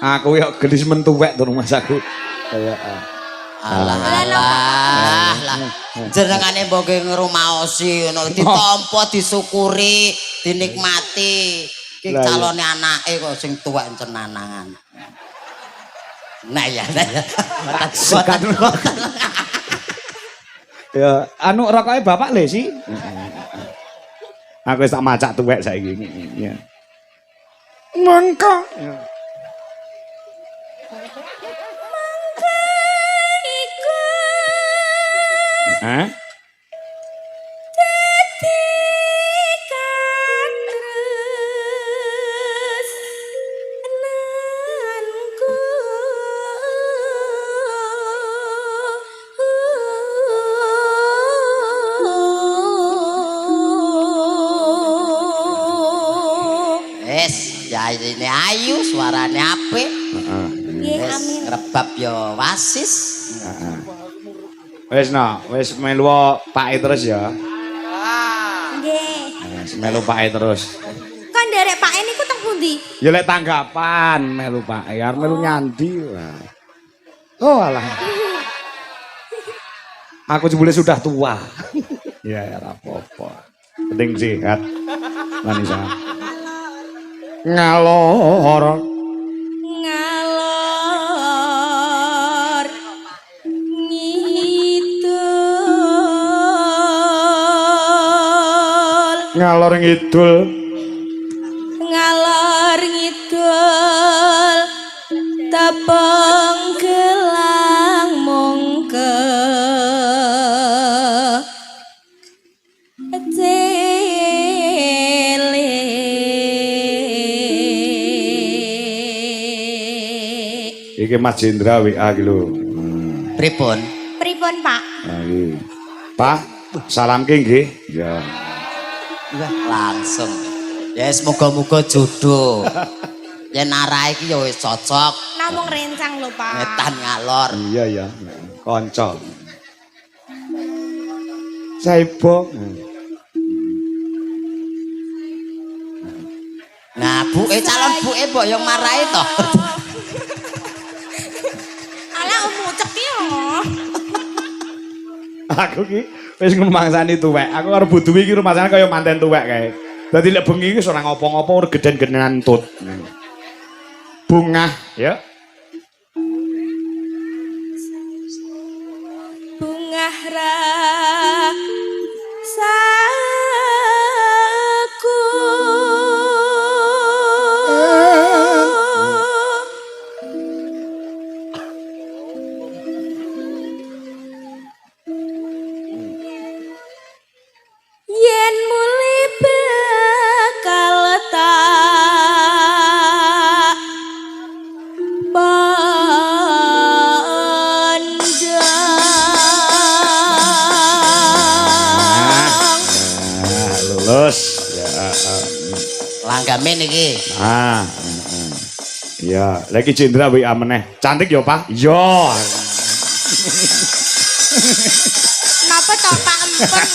Aku yo gelis mentuwek to rumah saku. Kaya Alah. Jenengane mbok ngrumaosi ngono ditampa disyukuri, dinikmati. Ki calone anake kok sing tuwek cenanangan. Nah ya. Ya, anu rokoke bapak le sih. Aku wis tak macak tuwek saiki. Ya. Mangka. Hah? Ini ayu, suarane apik. Nggih, amin. Ngrebab ya wasis. Wis melu pake terus ya. Nggih. Wis melu pake terus. Kon nderek Pak niku teng pundi? Ya lek tanggapan melu pake, arep melu nyandi. Oh alah. Aku jebule sudah tua. Ya ora apa-apa. Penting sehat. Manisa. Ngalor. Ngalor. Ngidul. Ngalor ngidul. Ngalor ngidul. Tepung gelang mungke. Iki Mas Jendra WA iki lho. Pripun? Pripun, Pak? Nah iki. Pak, salamke nggih. Ya. Langsung. Ya semoga-moga jodoh. Yen arah iki ya wis cocok. Namung rencang lho, Pak. Ngetan ngalor. Iya ya, kanca. Saibo. Nah, buke calon buke mbok yang marahi to. Ala umucek ki yo. Aku ki wis ngemangsani tuwek. Aku karo buduwi iki rumasane kaya manten tuwek kae. Dadi lek bengi iki ora ngopo-ngopo ora geden-gedenan tut. Bungah ya. Bungah rasaku. Yen muli bakal tak Lulus ya. Langgamen iki. Ya, lagi Jendra WA meneh. Cantik ya, Pak? Iya. Napa to Pak empeng?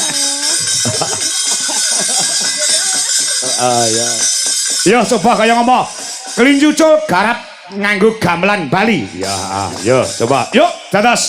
Ya. Yo coba kaya ngomong. Kelincucuk garap nganggo gamelan Bali. Ya, yo coba. Yuk, dados.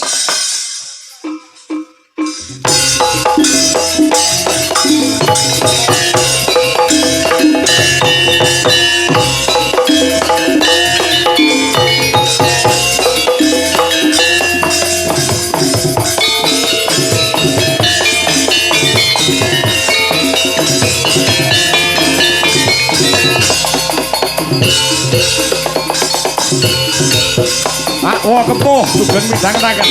Wah kepuh, sugeng midhangetaken.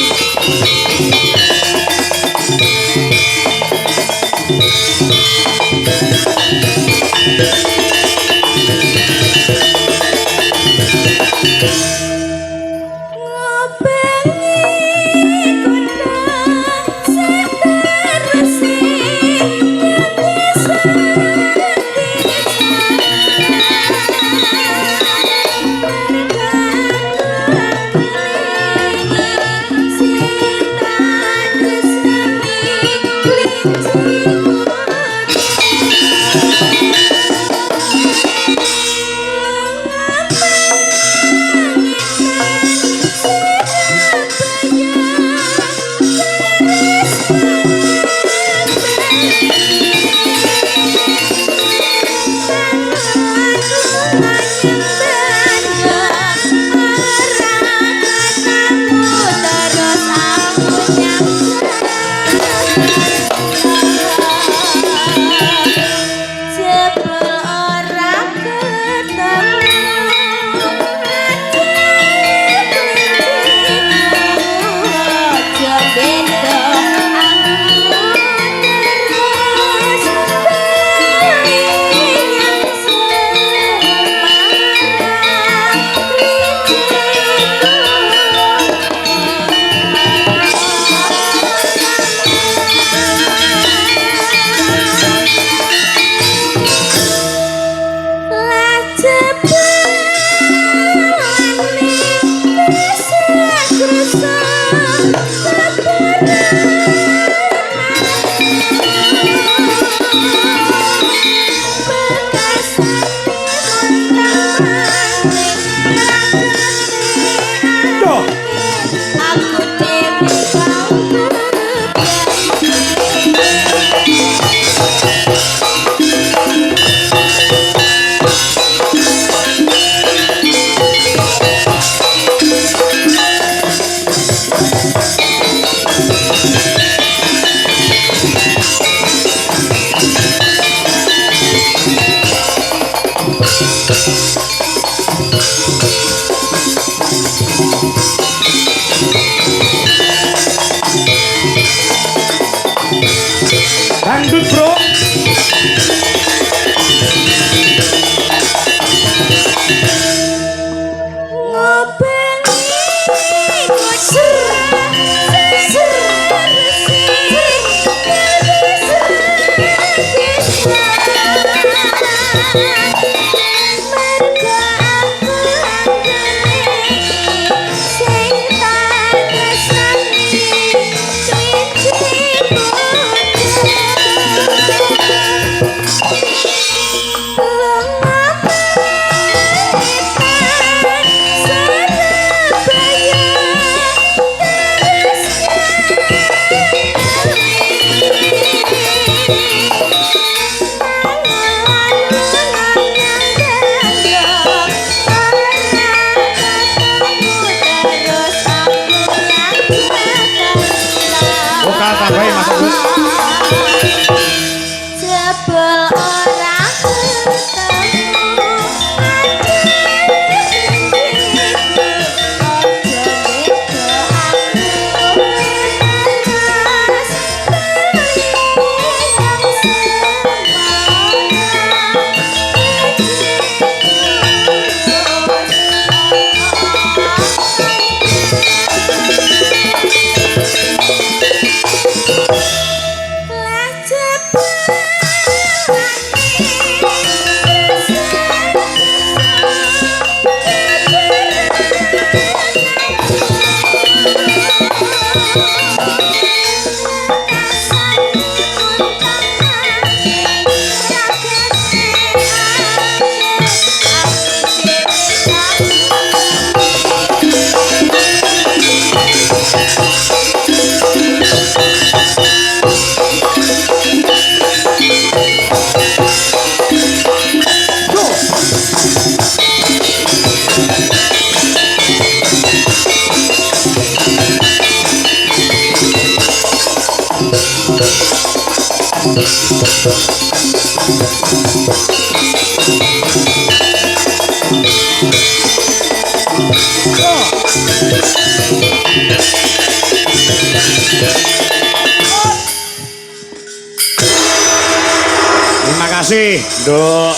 Terima kasih, Nduk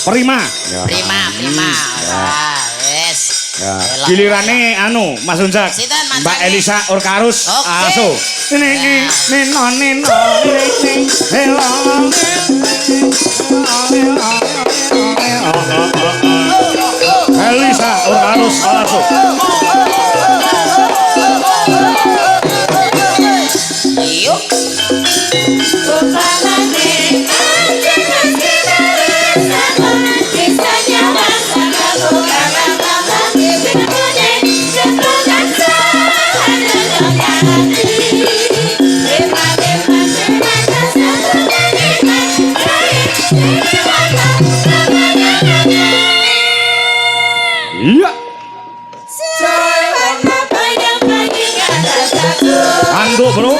Prima. Ya. Prima. Ya. Yes. Ya. Gilirane anu Mas Unjak. Mbak Elisa Orkarus aso. Nino. Elisa Orkarus aso. Yuk. Iya. Anduk bro.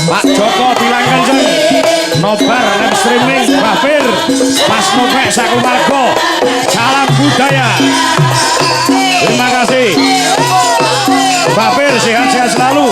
Pak Joko bilang kenceng. Nobar live streaming Bafir Mas Nopek Sakumargo. Salam budaya. Terima kasih. Bafir sehat-sehat selalu.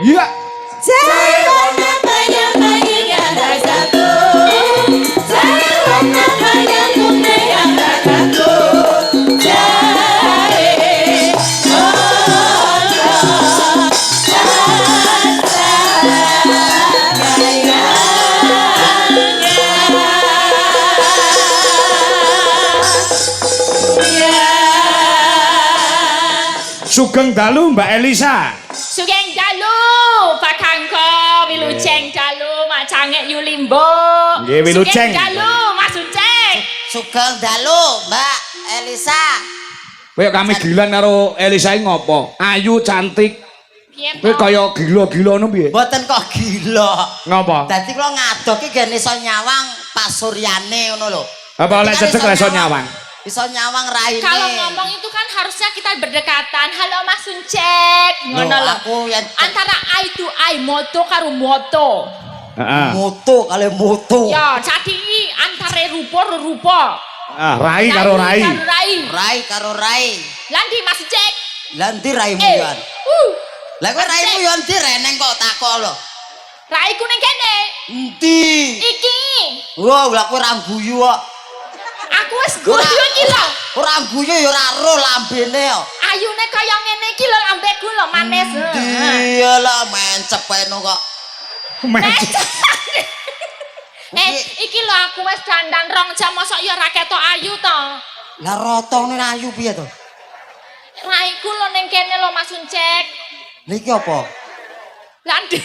Iya. Sugeng dalu Mbak Elisa. Sugeng dalu Pak Kangko, wilujeng dalu Mak Cangek Yulimbo. Nggih wilujeng. Sugeng dalu Mas Uceng. Sugeng dalu Mbak Elisa. Kowe kami gilan karo Elisa iki ngopo? Ayu cantik. Piye Kowe to? kaya gila-gila ngono piye? Mboten kok gila. Ngopo? Dadi kula ngadoki gen iso nyawang Pak Suryane ngono lho. Apa oleh cecek iso nyawang? bisa nyawang raine. Kalau ngomong itu kan harusnya kita berdekatan. Halo Mas Suncek. Ngono lho. Aku yang Antara eye to eye, moto karo moto. Heeh. Moto kali moto. Ya, jadi antara rupa. Rai karo rai. Rai karo rai. Landi Mas Suncek. Lanti raimu yan. Lah kowe raimu yo ndi reneng kok takok lho. Raiku ning kene. Endi? Iki. Wah, lah kowe ra guyu kok. Aku wis guyu iki lho. Ora guyu ya ora ro lambene kok. Ayune kaya ngene iki lho lambeku lho manis. Iya lah mencep eno kok. Iki lho aku wis dandan 2 jam mosok ya ra ketok ayu to. Lah rotone ayu piye to? Raiku lho ning kene lho Mas Suncek. Lha iki apa? Landi.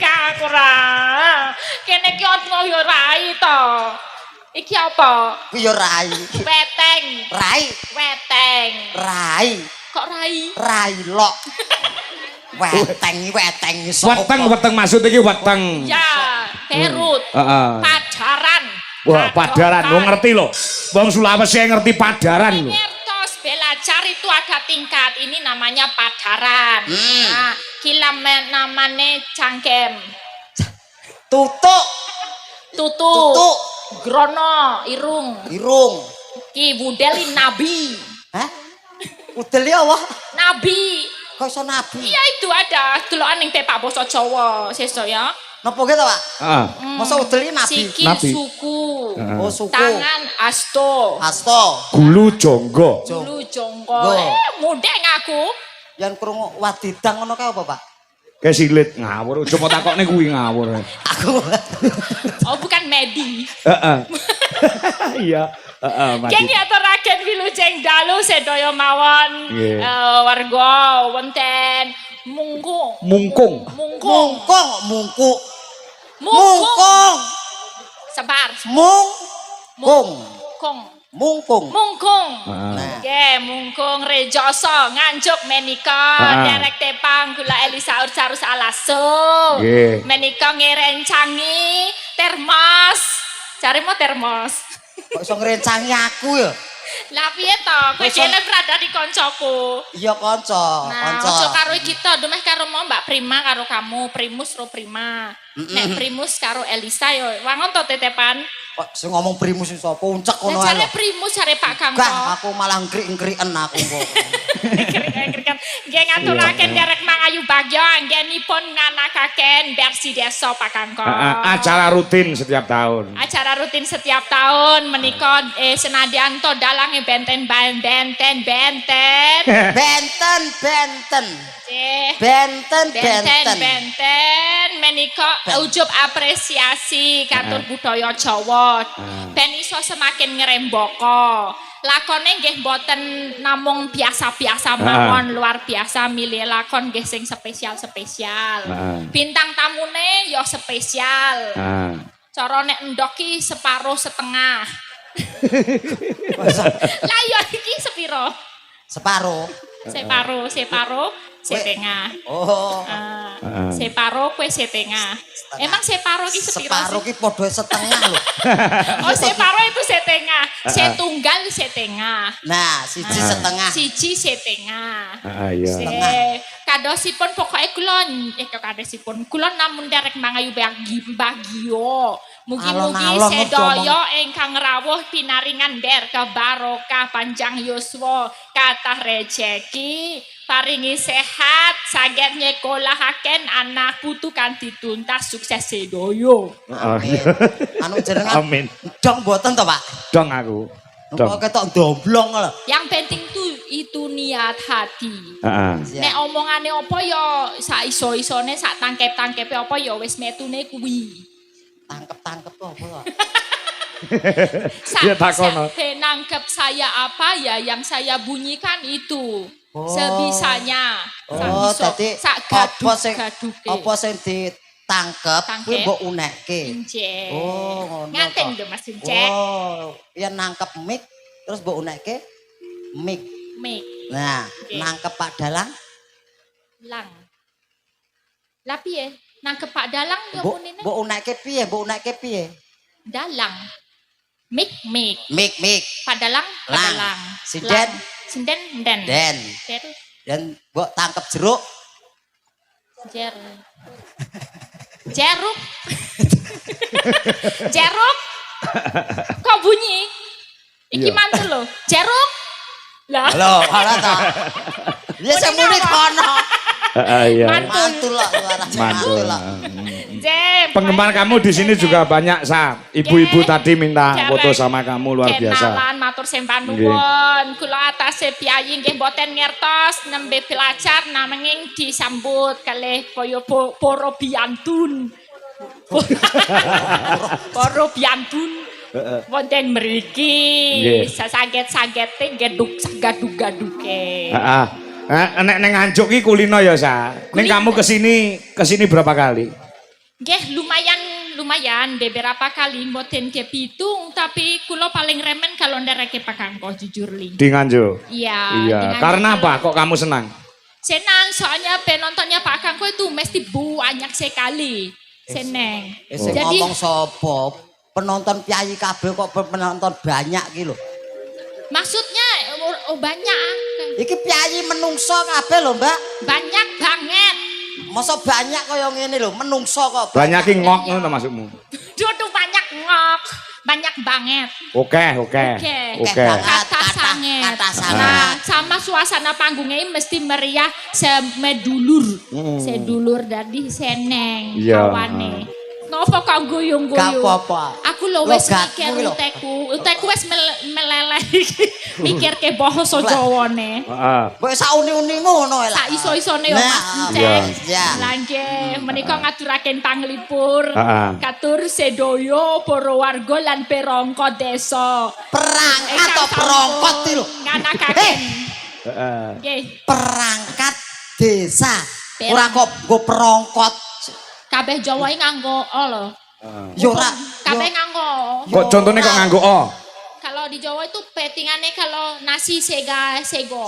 Kak ora. Kene ki ono ya rai to. Iki apa? Ku ya rai. Weteng. Rai. Weteng. Rai. Kok rai? Rai lok. Weteng iso. Weteng maksud iki weteng. Ya, Perut. Heeh. Padaran. Wah, padaran. Wong ngerti lho. Wong Sulawesi ngerti padaran lho. Belajar itu ada tingkat, ini namanya padaran. Nah, kilam namanya cangkem. Tutuk. Tutuk. Grono, irung. Ki budeli nabi. Hah? Budeli apa? Nabi. Kok iso nabi? Iya itu ada. Delokan ning tepak basa Jawa, sesuk ya. Napa gitu, Pak? Heeh. Masa udeli nabi? Sikil Nabi. suku. Oh, suku. Tangan asto. Gulu jonggo. Dulu jonggo. Mudeng aku. Yang krungu wadidang ngono kae apa, Pak? Kesilit ngawur, coba takokne kuwi ngawur. Aku. Oh bukan medi. Heeh. Iya, heeh, Mas. Geng aturaken wilujeng dalu sedaya mawon. Nggih. Warga wonten mungkung. Sebar. Mungkung. Nggih, mungkung rejoso nganjuk menika derek tepang kula Elisa Urcarus Alaso. Nggih. Menika ngerencangi termos. Carimo termos. Kok iso ngrencangi aku ya? Lah piye to? Kowe dhewe berada di koncoku. Iya kanca, Nah, ojo karo kita, domeh karo mau Mbak Prima karo kamu, Primus ro Prima. Nek Primus karo Elisa yo wangon to tetepan. Kok sing ngomong primus sapa uncek ngono Lah ae. jare Primus jare Pak Kangko. Enggak, aku malah ngrik-ngriken aku kok. Ngrik-ngriken. Nggih ngaturaken derek Mangayu Bagyo anggenipun nganakaken bersih desa Pak Kangko. Acara rutin setiap tahun. Acara rutin setiap tahun menika senadyan to dalange benten. Benten. Menika ujub apresiasi katur budaya Jawa. Ben iso semakin ngrembaka. Lakone nggih mboten namung biasa-biasa mawon, luar biasa milih lakon nggih sing spesial-spesial. Bintang tamune ya spesial. Cara nek endok ki separuh setengah. Lah ya iki sepiro? Separuh. Setengah. Oh. Separo kue setengah. Emang separo ki sepiro? Separuh ki padha setengah lho. Oh, separo itu setengah. Setunggal setengah. Nah, siji setengah. Siji setengah. Iya. Kadosipun pokoke kula namun derek Mangayu Bagyo. Mugi-mugi sedaya ingkang rawuh pinaringan berkah barokah panjang yuswa kathah rejeki paringi sehat saged nyekolahaken anak putu kanthi tuntas sukses sedaya. Amin. Anu jenengan Amin. Dong mboten to, Pak? Dong aku. Kok ketok domblong lho. Yang penting tuh itu niat hati. Nek omongane apa ya sak iso-isone sak tangkep-tangkepe apa ya wis metune kuwi. Tangkep tuh apa? Ya takono. Nangkep saya apa ya yang saya bunyikan itu. Sebisanya. Dadi apa sing ditangkep kuwi mbok unekke. Nggih. Oh, ngono. Ngaten lho Mas Suncek. Oh, yen nangkep mik terus mbok unekke mik. Nah, nangkep Pak Dalang? Lang. Lah piye? Nangkep Pak Dalang yo punine. Mbok unekke piye? Dalang. Mik. Padalang. Sinden. Den. Dan mbok tangkep jeruk. Jeruk. Jeruk. Kok bunyi? Iki mantul lho. Jeruk. Lah. Lho, ora ta. Ya semune kono. Iya. Mantul lah Mantul. Jem. Penggemar kamu di sini juga banyak, Sa. Ibu-ibu tadi minta foto sama kamu luar biasa. Kenalan matur sembah nuwun. Kula atase piyayi nggih mboten ngertos nembe belajar nanging disambut kalih kaya para biyantun. Para biyantun. Wonten mriki. Sasaget-sagete gedug-gaduke. Heeh. Nek neng Nganjuk ki kulino ya, Sa. Ning kamu kesini berapa kali? Nggih lumayan beberapa kali mboten kepitung tapi kula paling remen kalau ndereke Pak Kangko jujur li. Di Nganjuk. Iya. Karena apa kok kamu senang? Senang soalnya penontonnya Pak Kangko itu mesti banyak sekali. Seneng. Jadi ngomong sapa? Penonton piyayi kabeh kok penonton banyak ki lho. Maksudnya banyak. Iki piyayi menungso kabeh lho, Mbak. Banyak banget. Masa banyak kaya ngene lho, menungso kok. Banyak ki ngok ngono maksudmu. Dudu banyak ngok. Banyak banget. Oke. Kata sanget. Nah, sama suasana panggungnya mesti meriah semedulur. Sedulur dari seneng kawane. Nopo kok guyung-guyung? Gak apa-apa. Aku lho wis mikir utekku wis meleleh iki. Mikir ke basa Jawane. Heeh. Mbok sauni-unimu ngono lho. Sak iso-isone yo Mas Cek. Lah nggih, menika ngaturaken panglipur. Katur sedoyo para warga lan perangkat desa. Perangkat atau perangkat iki lho. Nganakaken. Heeh. Nggih. Perangkat desa. Ora kok nggo perangkat. Kabeh Jawa iki nganggo o lho. Yo ora. Kabeh nganggo. Kok contohnya kok nganggo o? Kalau di Jawa itu petingannya kalau nasi sego. Sego.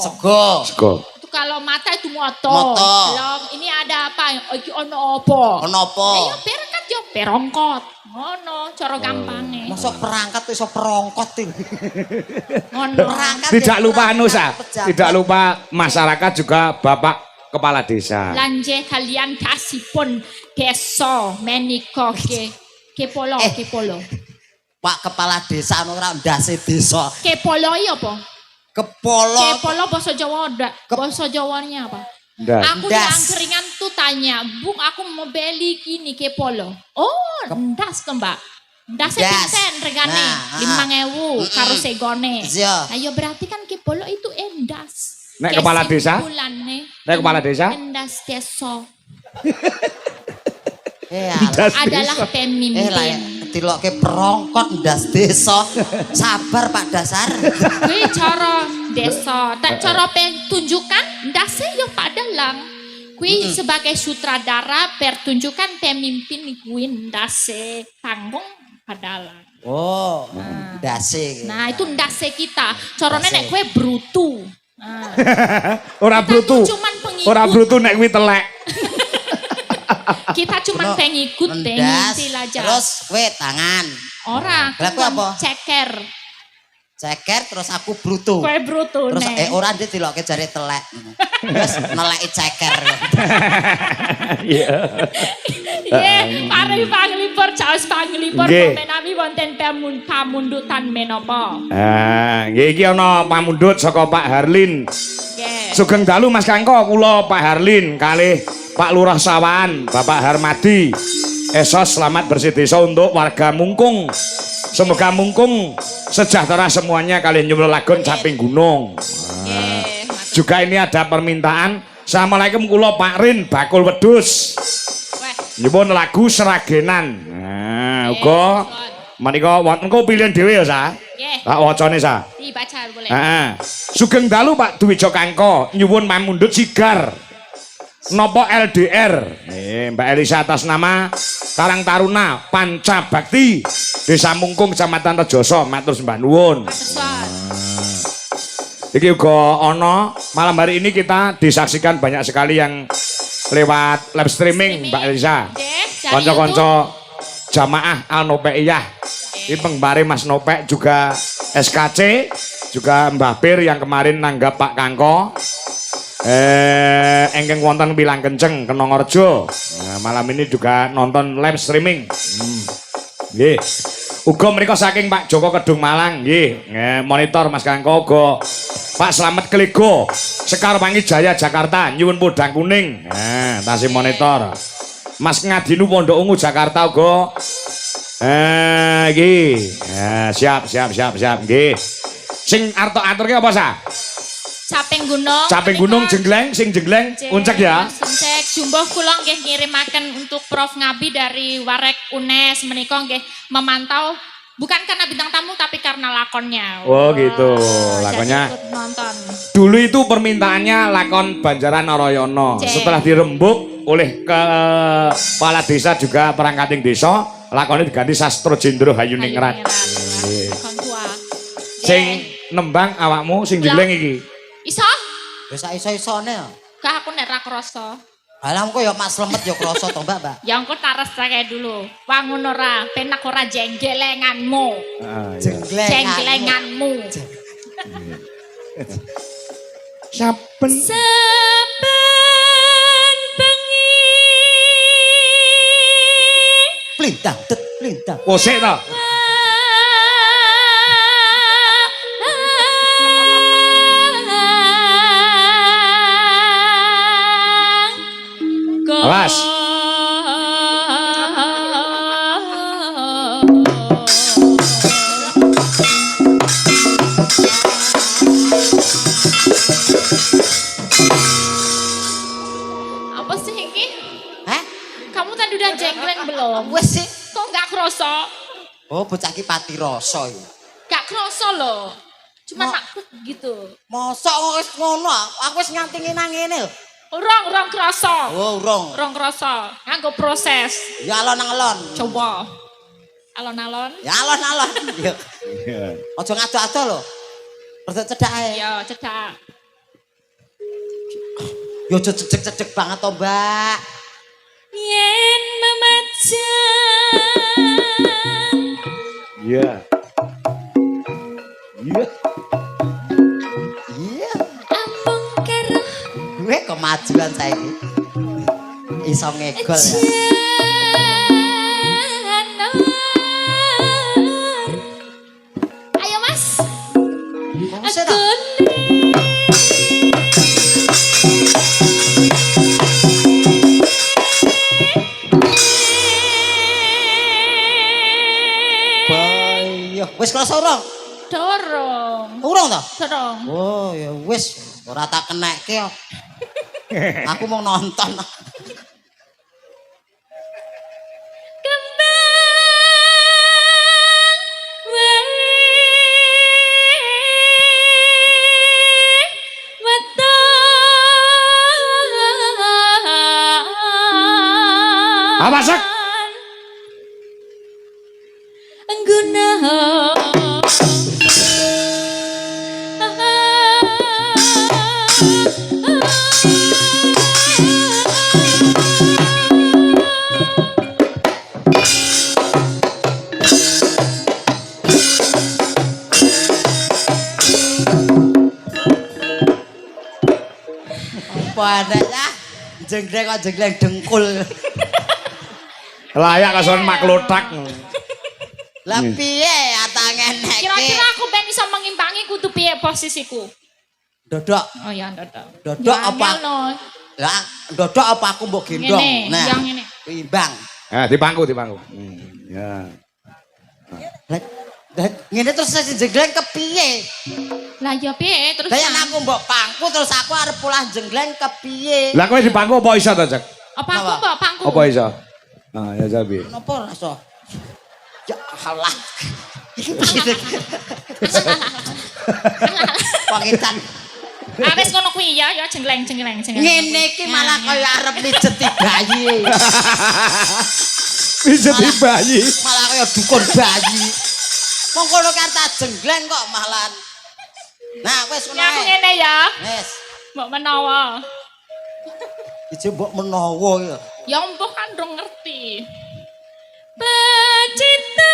Itu kalau mata itu moto. Kalau ini ada apa? Iki ono apa? Ono apa? Ya perangkat yo perongkot. Ngono cara gampangnya. Masuk perangkat iso perangkat iki. Ngono. Tidak lupa anu, Sa. Tidak lupa masyarakat juga Bapak Kepala Desa. Lanje kalian kasihpun desa menika kepolo. Pak Kepala Desa ora ndase desa. Kepolo iya apa? Kepolo bahasa Jawa bahasa Jawanya apa? Aku di angkringan tuh tanya, "Bung, aku mau beli ini kepolo." Oh, ndas ke Mbak. Ndasnya pinten regane 5.000 karo segone. Ayo berarti kan kepolo itu endas. Nek kepala desa? Nek kepala desa? Endas desa. Adalah pemimpin. Dilokke perongkot ndas desa. Sabar Pak Dasar. Kuwi cara desa, tak cara pertunjukan ndase yo Padalang. Kuwi sebagai sutradara pertunjukan pemimpin kuwi ndase panggung Padalang. Oh, ndase. Nah, itu ndase kita. Carane nek kowe brutu. Ora brutu. Ora brutu nek kuwi telek. Kita cuma pengikut ngisi aja. Terus kowe tangan. Ora, apa? Ceker terus aku brutu. Kowe brutu. Terus ora ndek dilokke jare telek. Terus neleki ceker. Iya. Pare panglipur caos panglipur menawi wonten pamundutan menapa? Nggih iki ana pamundhut saka Pak Harlin. Nggih. Sugeng dalu Mas Kangko, kula Pak Harlin kalih Pak Lurah Sawan, Bapak Harmadi. Esos selamat bersih desa untuk warga Mungkung. Semoga Mungkung sejahtera semuanya kalian nyuwun lagon samping gunung. Juga ini ada permintaan. Assalamualaikum kula Pak Rin bakul wedhus. Nyuwun lagu Seragenan. Nah, uga menika wonten engko pilihan dhewe ya, Sa. Nggih. Tak wacane, Sa. Dibaca boleh. Heeh. Sugeng dalu Pak Duwijo Kangko, nyuwun pamundhut sigar. Nopo LDR. Mbak Elisa atas nama Karang Taruna Panca Bakti Desa Mungkung Kecamatan Rejoso matur sembah nuwun. Iki uga ana malam hari ini kita disaksikan banyak sekali yang lewat live streaming Mbak Elisa. Kanca-kanca jamaah Al-Nopeiyah Ini pengbare Mas Nopek juga SKC, juga Mbah Pir yang kemarin nanggap Pak Kangko. Engkeng wonten Pilang Kenceng Kenongorjo. Nah, malam ini juga nonton live streaming. Nggih. Uga mriko saking Pak Joko Kedung Malang nggih. Monitor Mas Kangko uga Pak Slamet Klego Sekar Wangi Jaya Jakarta nyuwun podang kuning. Nah, tasih monitor. Mas Ngadinu Pondok Ungu Jakarta uga nggih. Siap nggih. Sing arep aturke apa sa? Caping gunung jengleng sing jengleng uncek ya. Uncek jumbo kula nggih ngirimaken untuk Prof Ngabi dari Warek UNES menika nggih memantau bukan karena bintang tamu tapi karena lakonnya. Oh gitu. Lakonnya. Nonton. Dulu itu permintaannya lakon Banjaran Narayana. Setelah dirembuk oleh kepala desa juga perangkating desa, lakonnya diganti Sastro Jendro Hayuningrat. Sing nembang awakmu sing jengleng iki. Iso? Ya iso-isone. Kak aku nek ra krasa. Alam kok ya Mas Slamet ya krasa to, Mbak. Ya engko tares kae dulu. Wangun ora, penak ora jenggelenganmu. Jenggelenganmu. Saben bengi. Plintang. Oh sik to. Awas. Apa sih ini? Hah? Kamu tadi udah jenggleng belum? Wes sih. Kok nggak kroso? Oh, bocah ki pati rasa iki. Gak kroso loh. Cuma takut gitu. Mosok kok wis ngono, aku wis ngantingi nang ngene lho. Urung kroso. Oh, urung. Urung kroso. Nganggo proses. Ya alon-alon. Coba. Alon-alon. Ya alon-alon. Aja ngado-ado lho. Rada cedhak ae. Ya, cedak. Yo aja cedek-cedek banget to, Mbak. Yen memacan. Iya. Ampung karo Gue kemajuan saiki. Iso ngegol ya. Ayo Mas. Aku wis krasa urung? Dorong. Urung to? Dorong. Oh ya wis ora tak kenekke kok. Aku mau nonton. Apa sak? Apa adanya? Jenggleng kok jenggleng dengkul. Layak kason maklotak. Lah piye atangen nek. Kira-kira aku ben iso mengimbangi kudu piye posisiku? Dodok. Oh ya, dodok. Dodok apa? Lah, dodok apa aku mbok gendong? Ngene, yang ngene. Imbang. Di pangku. Ya. Lah ngene terus jenggleng kepiye? Lah ya piye terus? Lah yen aku mbok pangku terus aku arep pulang jenggleng kepiye? Lah kowe di pangku apa iso to, Cek? Apa aku mbok pangku? Apa iso? Nah, ya Jabi. Napa rasa? Ya Allah. Iki piye? Pangitan. Wis ngono kuwi ya jengleng. Ngene iki malah kaya arep mijeti bayi. Mijeti bayi. Malah kaya dukun bayi. Wong kono kata jenggleng kok malah. Nah, wis ngono. Ya aku ngene ya. Wis. Mbok menawa. Iki mbok menawa ya. Ya mbok kan ndong ngerti. Pacita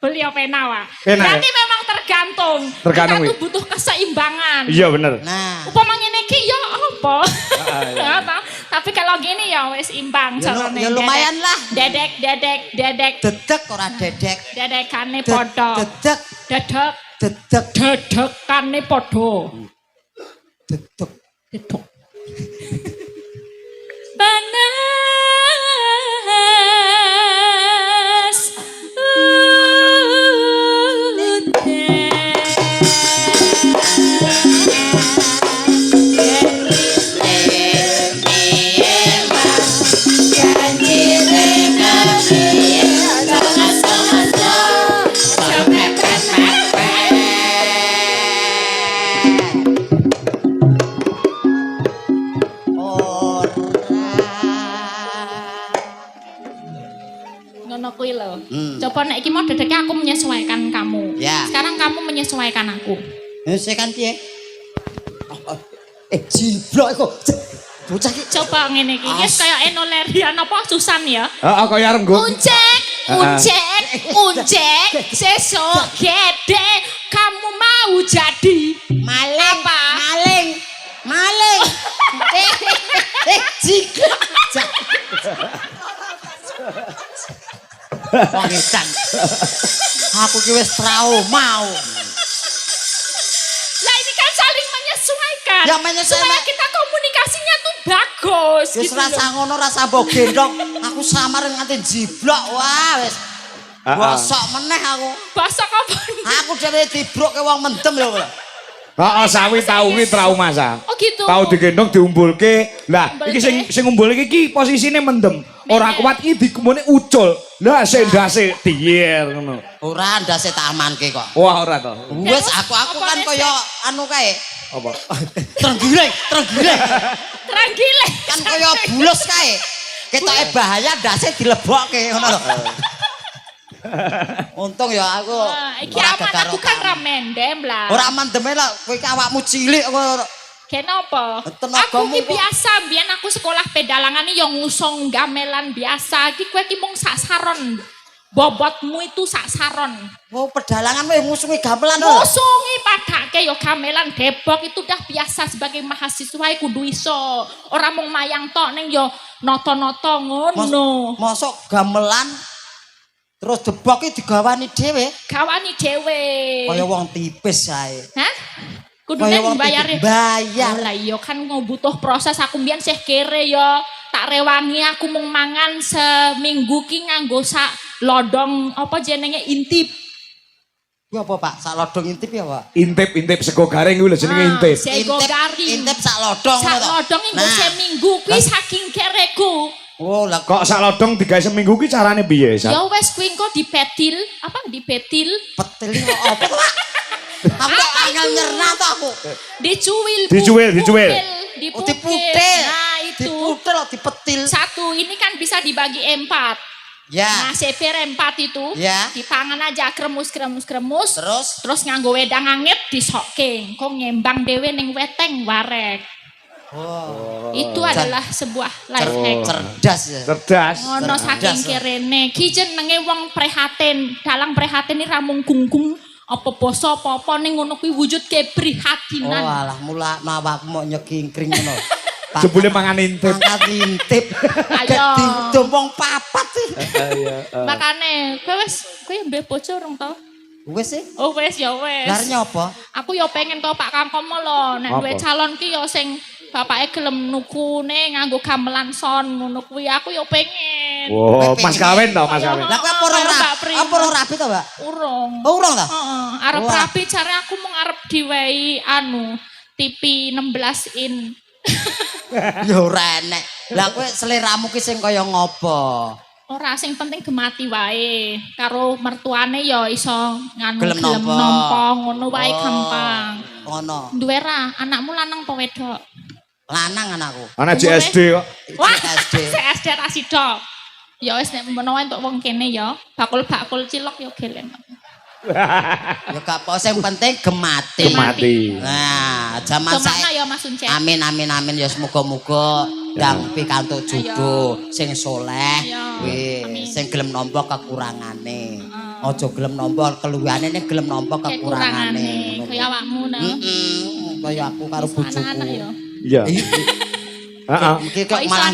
double ya penawa. Penak ya? Berarti memang tergantung. Tergantung, Kita tuh butuh keseimbangan. Iya bener. Nah, Upama ngene iki ya apa? Tapi kalau gini ya wis imbang carane. ya lumayan lah. Dedek. Dedek ora dedek. Dedekane padha. Dedek. Dedekane padha. Dedek. Dedek. Panas ngono kuwi lho. Coba nek iki mau dedeke aku menyesuaikan kamu. Ya. Sekarang kamu menyesuaikan aku. Menyesuaikan piye? Jiblok iku. Bocah iki Coba ngene iki wis kaya Enolerian apa Susan ya. Heeh kaya arep nggo. Uncek, sesok gede kamu mau jadi maling. apa? Maling. Jiblok. Pangetan. Aku ki wis trauma. Lah ini kan saling menyesuaikan. Ya, menyesuaikan. Supaya kita komunikasinya tuh bagus. Wis gitu rasa loh. ngono rasa mbok gendong. Aku samar nganti jiblok. Wah wis. Bosok meneh aku. Bosok apa? Aku dhewe dibruk ke wong mendem lho. Heeh sawi tau ki trauma sa. Oh gitu. Tau digendong diumbulke. Lah iki sing ngumbulke iki posisine mendem. Ora kuat iki dikemune ucul. Lah sik ndase diyer ngono. Ora ndase tak amanke kok. Wah ora to. Wis aku kan kaya anu kae. Apa? Trenggileng. Tranquile. Kan kaya bulus kae. Ketoke bahaya ndase dilebokke ngono lho. Untung ya aku. Iki aman aku kan ramendem lah. Ora mendeme lah kowe iki awakmu cilik kok. Kenapa? Tenagamu Aku ki kok. biasa, biyen aku sekolah pedalangan iki yo ngusung gamelan biasa. Iki kowe ki mung sak saron. Bobotmu itu sak saron. Oh, pedalangan kowe ngusungi gamelan lho. Ngusungi padake yo gamelan Depok itu udah biasa sebagai mahasiswa kudu iso. Ora mung mayang tok ning yo noto-noto ngono. Mosok gamelan terus Depok iki digawani dhewe. Gawani dhewe. Kaya wong tipis ae. Hah? Kudune bayar. Bayar. Lah iya kan butuh proses aku mbiyen sih kere yo. Tak rewangi aku mung mangan seminggu ki nganggo sak lodong apa jenenge intip. Ku apa Pak? Sak lodong intip ya Pak? Intip sego garing kuwi lho jenenge intip. Sego garing. Intip sak lodong. Sak lodong nggo seminggu kuwi saking kereku. Oh, lah Kok sak lodong digawe seminggu ki carane piye, Sa? Ya wes kuwi engko dipetil, dipetil? petil apa Pak? Aku angel nyerna to aku. Dicuwil. Dicuwil. Diputil. Nah, itu. Diputil dipetil. Satu, ini kan bisa dibagi 4. Ya. Nah, seper 4 itu Ya. dipangan aja kremus. Terus nganggo wedang angit disokke. Kok ngembang dhewe ning weteng warek. oh, Itu adalah sebuah life hack. cerdas ya. Cerdas. Ngono saking kerene. Ki jenenge wong prihatin. Dalang prihatin iki ra mung gunggung apa basa apa-apa ning ngono kuwi wujud keprihatinan. Oh, alah mula awakmu mau nyekingkring ngono. Jebule mangan intip. Angkat intip. Ayo. Didomong papat sih. Makane kowe mbek bojo urung to? Wis sih. Oh wis ya wis. Larnya apa? Aku ya pengen to Pak Kangkomo lho, nek duwe calon ki ya sing bapake gelem nukune nganggo gamelan son ngono kuwi aku ya pengen. Wow, mas kawin to, mas kawin. Lah kowe apa ora rapi to, Mbak? Urung. Oh, urung to? Heeh, arep Wah. rapi jare aku mung arep diwehi TV 16 in. Ya ora enek. Lah kowe seleramu ki sing kaya ngopo? Ora sing penting gemati wae. Karo mertuane ya iso nganu Gelem gelem nampa. nampa ngono wae Oh. gampang. Ngono. Duwe ra anakmu lanang apa wedok? Lanang anakku. Anak JSD kok. Wah, SD. SD ra sida. Ya wis nek menawa entuk wong kene ya, bakul-bakul cilok ya gelem. Ya gak apa sing penting gemati. Gemati. Nah, zaman Semangat saya ya Mas Uncek. amin ya semoga-moga ndang pikantuk jodoh sing soleh Ayo. kuwi Amin. sing gelem nampa kekurangane. Aja gelem nampa keluwihane ning gelem nampa kekurangane. Kaya awakmu no. Kaya aku karo bojoku. Iya. Heeh. Iki kok malah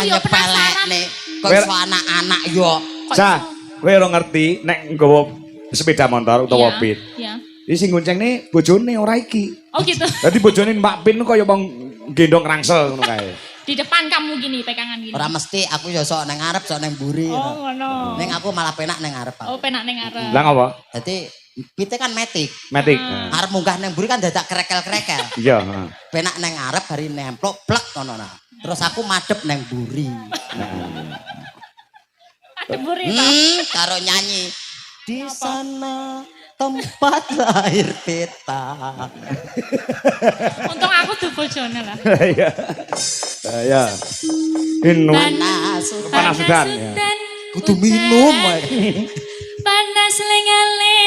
nyepelekne. Kok iso anak-anak yo. Sa, kowe ora ngerti nek nggawa sepeda motor utawa pit. Iya. Iki sing goncenge bojone ora iki. Oh gitu. Dadi bojone Mbak Pin kaya wong gendong rangsel ngono kae. Di depan kamu gini pegangan gini. Ora mesti aku ya sok nang ngarep sok nang mburi. Oh ngono. Ning aku malah penak nang ngarep. Oh penak ning ngarep. Lah ngapa? Dadi pite kan metik. Metik. Arep munggah nang mburi kan dadak krekel-krekel. Iya, Penak nang ngarep bari nemplok plek ngono nah. Terus aku madhep nang mburi. Ada buri toh. Karo nyanyi di sana tempat lahir peta. Untung aku tuh bojone lah. Iya. Ya. Inu. Panas Panasudan. kudu minum. Panas lengale.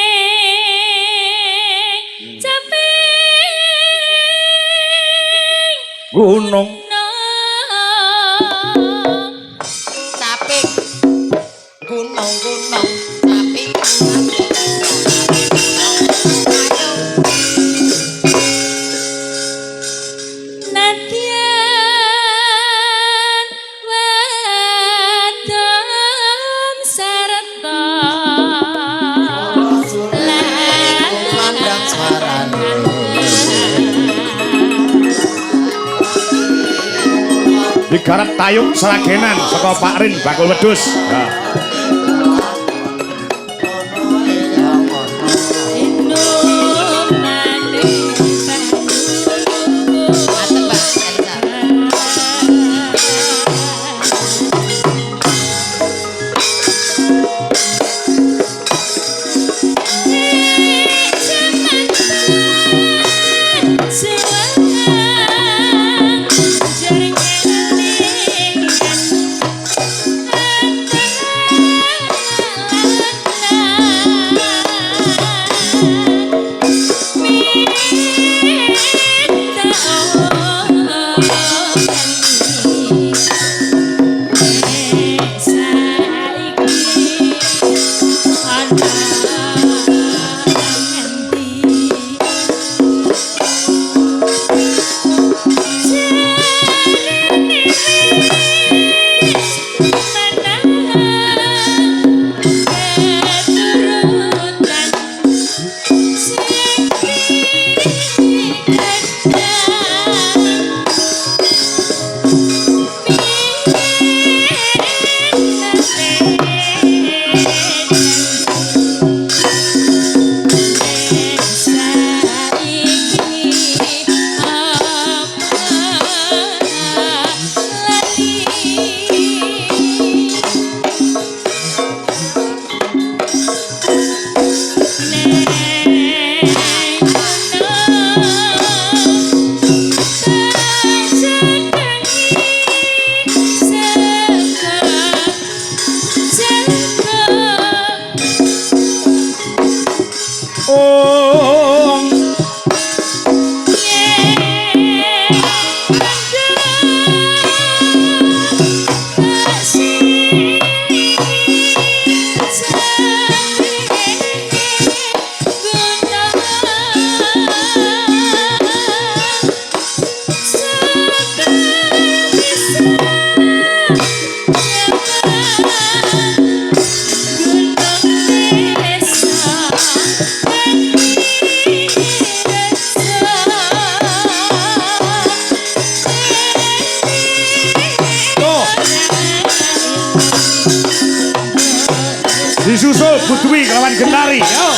Capek. Gunung. Capek. Gunung-gunung capek. Digarap tayuk seragenan saka Pak Rin bakul wedhus. Nah. Disusul Budwi kelawan Gendari. Yo.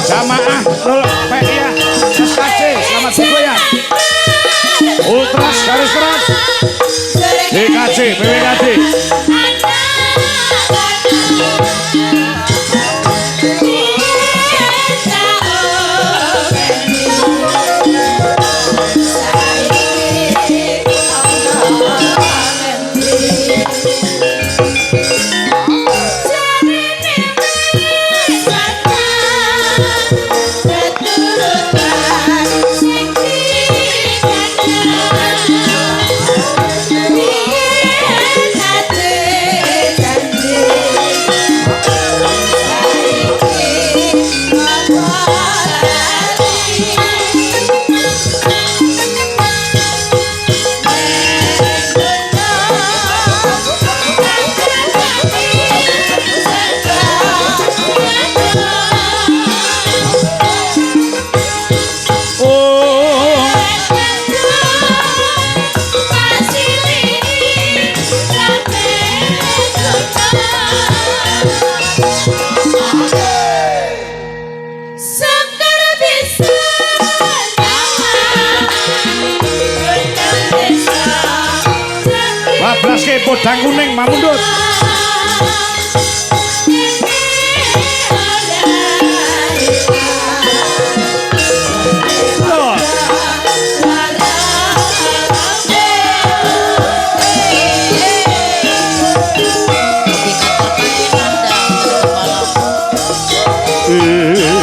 Jamaah Nul PIA SKC selamat bergoyang. Ultras garis keras. DKC, PWKC. podang kuning mamundut. Di